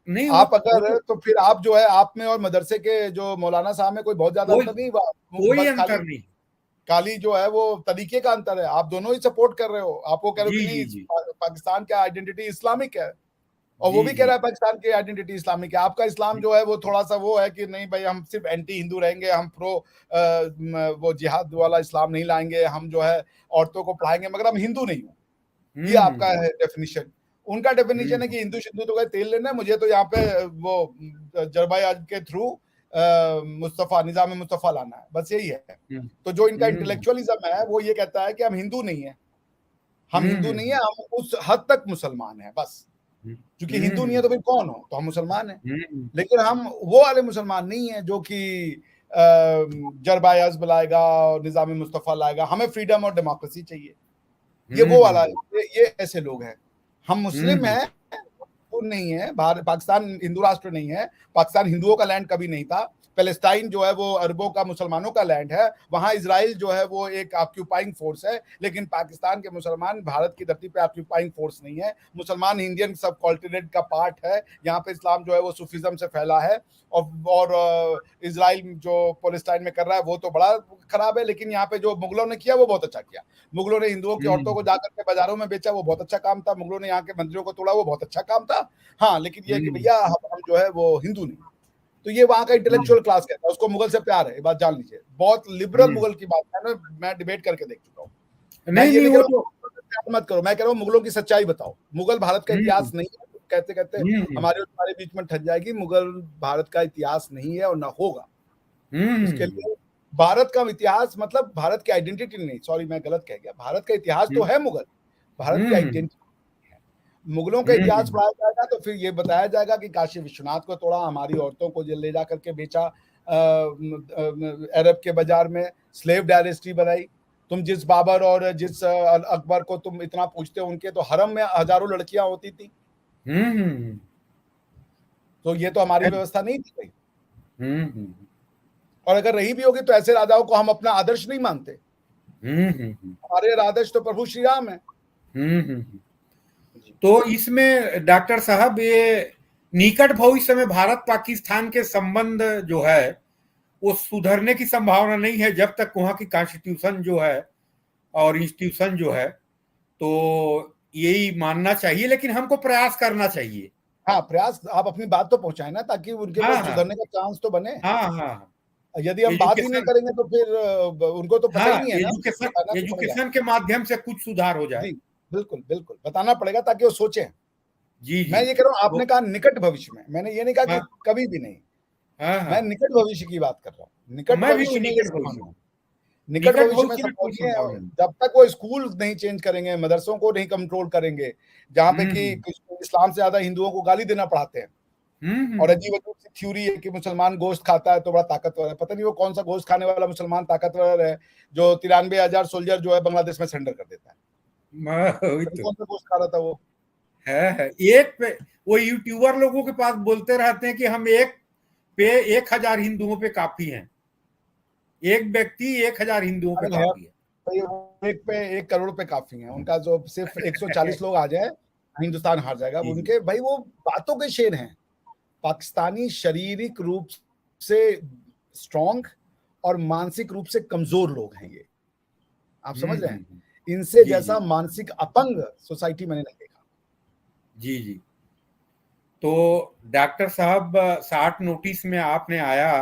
नहीं आप वो अगर, तो तो फिर आप जो है, आप में और मदरसे के जो मौलाना साहब में कोई बहुत ज्यादा कोई अंतर नहीं हुआ। कोई बस खाली अंतर नहीं। काली जो है वो तरीके का अंतर है। आप दोनों ही सपोर्ट कर रहे हो। आप वो कह रहे हो जी कि जी नहीं, जी पाकिस्तान का आइडेंटिटी इस्लामिक है, और वो जी भी कह जी रहा है पाकिस्तान की आइडेंटिटी इस्लामिक है। आपका इस्लाम जो है वो थोड़ा सा वो है कि नहीं भाई, हम सिर्फ एंटी हिंदू रहेंगे, हम प्रो वो जिहाद वाला इस्लाम नहीं लाएंगे, हम जो है औरतों को पढ़ाएंगे, मगर हम हिंदू नहीं हो। ये आपका हम्म है डेफिनेशन। उनका डेफिनेशन है हम्म कि हिंदू शिंदू तो गए तेल लेना है, मुझे तो यहाँ पे वो जरबाई आज के थ्रू मुस्तफा, निजाम मुस्तफा लाना है, बस यही है। हम्म तो जो इनका हम्म इंटेलेक्चुअलिज्म है वो ये कहता है कि हम हिंदू नहीं है, हम हिंदू नहीं है, हम्म हम उस हद तक मुसलमान है बस। क्योंकि हिंदू नहीं है तो फिर कौन हो, तो हम मुसलमान हैं। हम्म लेकिन हम वो वाले मुसलमान नहीं है जो कि जरबायाज बुलाएगा और निजाम मुस्तफा लाएगा, हमें फ्रीडम और डेमोक्रेसी चाहिए। ये वो वाला, ये ऐसे लोग हैं। हम मुस्लिम हम्म हैं, वो नहीं है। भारत, पाकिस्तान हिंदू राष्ट्र नहीं है। पाकिस्तान हिंदुओं का लैंड कभी नहीं था। पैलेस्टाइन जो है वो अरबों का, मुसलमानों का लैंड है। वहां इजराइल जो है वो एक ऑक्यूपाइंग फोर्स है। लेकिन पाकिस्तान के मुसलमान भारत की धरती पे ऑक्यूपाइंग फोर्स नहीं है। मुसलमान इंडियन सब कॉन्टिनेंट का पार्ट है। यहाँ पे इस्लाम जो है वो सूफिज्म से फैला है। और इजराइल जो पैलेस्टाइन में कर रहा है वो तो बड़ा खराब है। लेकिन यहाँ पे जो मुगलों ने किया वो बहुत अच्छा किया। मुगलों ने हिंदुओं की औरतों को जाकर के बाजारों में बेचा, वो बहुत अच्छा काम था। मुगलों ने यहाँ के मंदिरों को तोड़ा, वो बहुत अच्छा काम था। हाँ, लेकिन ये कि भैया हम जो है वो हिंदू नहीं। तो ये वहां का इंटेलेक्चुअल क्लास कहता है, उसको मुगल से प्यार है, ये बात जान लीजिए। बहुत लिबरल मुगल की बात है ना, मैं डिबेट करके देख चुका हूँ। मैं नहीं ये नहीं नहीं कह वो रहा तो हूँ मत करो, मैं कह रहा हूँ मुगलों की सच्चाई बताओ। मुगल भारत का हम्म इतिहास नहीं है, कहते कहते हम्म हमारे और तुम्हारे बीच में ठन जाएगी। मुगल भारत का इतिहास नहीं है और ना होगा। उसके हम्म लिए भारत का इतिहास मतलब भारत की आइडेंटिटी नहीं, सॉरी मैं गलत कह गया। भारत का इतिहास तो है मुगल, भारत की हम्म आइडेंटिटी। मुगलों का इतिहास हम्म पढ़ाया जाएगा तो फिर ये बताया जाएगा कि काशी विश्वनाथ को तोड़ा, हमारी औरतों को ले जा करके बेचा अरब के बाजार में, स्लेव डायनेस्टी बनाई। तुम जिस बाबर और जिस अकबर को तुम इतना पूछते हो, उनके तो हरम में हजारों लड़कियां होती थी। हम्म तो ये तो हमारी व्यवस्था नहीं थी भाई। हम्म और अगर रही भी होगी तो ऐसे राजाओं को हम अपना आदर्श नहीं मानते। हम्म हमारे आदर्श तो प्रभु श्री राम है। हम्म तो इसमें डॉक्टर साहब, ये निकट भविष्य में भारत पाकिस्तान के संबंध जो है वो सुधरने की संभावना नहीं है जब तक वहां की कॉन्स्टिट्यूशन जो है और इंस्टीट्यूशन जो है, तो यही मानना चाहिए, लेकिन हमको प्रयास करना चाहिए। हाँ, प्रयास आप अपनी बात तो पहुंचाए ना, ताकि उनके हाँ में हाँ सुधरने का चांस तो बने। हाँ हाँ यदि हम बात ही नहीं करेंगे तो फिर उनको तो पता ही हाँ, नहीं है ना, बताना तो पड़ेगा। एजुकेशन के माध्यम से कुछ सुधार हो जाए। जी, बिल्कुल, बिल्कुल, बताना पड़ेगा ताकि वो सोचें। जी, मैं जी। ये कह रहा हूँ, तो आपने कहा निकट भविष्य में, मैंने ये नहीं कहा कि हाँ, कभी भी नहीं, हाँ, मैं हाँ। निकट भविष्य की बात कर रहा हूँ। निकट मैं भी भविष्य वही में ये निकट भविष्य संभावना में, है। निकट निकट भविष्य में भविष्य में कोई संभावना संभावना है, नहीं। जब तक वो स्कूल नहीं चेंज करेंगे, मदरसों को नहीं कंट्रोल करेंगे, जहाँ पे कि हुँ, इस्लाम से ज़्यादा हिंदुओं को गाली देना पढ़ाते हैं। हुँ, और अजीब-अजीब सी थ्योरी है कि मुसलमान गोश्त खाता है तो बड़ा ताकतवर है। पता नहीं वो कौन-सा गोश्त खाने वाला मुसलमान ताकतवर है, जो 93,000 सोल्जर जो है बांग्लादेश में सरेंडर कर देता है। वही पता नहीं तो कौन-सा गोश्त खा रहा था वो। है। एक पे वो यूट्यूबर लोगों के पास बोलते रहते हैं कि हम एक पे 1000 हिंदुओं पे काफी हैं। एक व्यक्ति 1000 हिंदुओं पे पागल है। काफी है। तो ये वो 1 पे 1 करोड़ पे काफ़ी हैं। उनका जो सिर्फ़ 140 लोग आ जाए, हिंदुस्तान हार जाएगा। अब जी, जी। उनके भाई वो बातों के शेर हैं। पाकिस्तानी शारीरिक रूप से स्ट्रॉन्ग और मानसिक रूप से कमज़ोर लोग हैं ये। आप हुँ, समझ रहे हुँ, हैं? हुँ। इनसे जी, जैसा जी। मानसिक अपंग सोसाइटी मैंने नहीं देखा। जी, जी। तो डॉक्टर साहब 60 नोटिस में आपने आया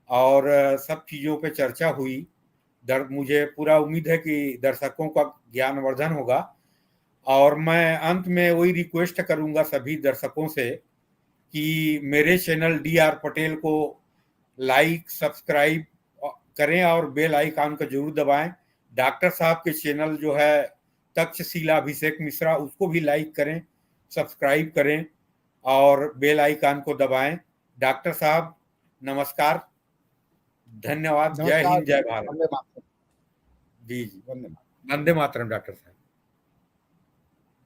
और सब चीज़ों पे चर्चा हुई। मुझे पूरा उम्मीद है कि दर्शकों का ज्ञानवर्धन होगा और मैं अंत में वही रिक्वेस्ट करूंगा सभी दर्शकों से कि मेरे चैनल डी आर पटेल को लाइक सब्सक्राइब करें और बेल आइकन को जरूर दबाएं। डॉक्टर साहब के चैनल जो है तक्षशिला अभिषेक मिश्रा, उसको भी लाइक करें, सब्सक्राइब करें और बेल आइकन को दबाएं। डॉक्टर साहब नमस्कार, धन्यवाद, जय नमस्कार, हिंद, जय भारत। वंदे मातरम, जी, जी। वंदे मातरम। वंदे मातरम डॉक्टर साहब।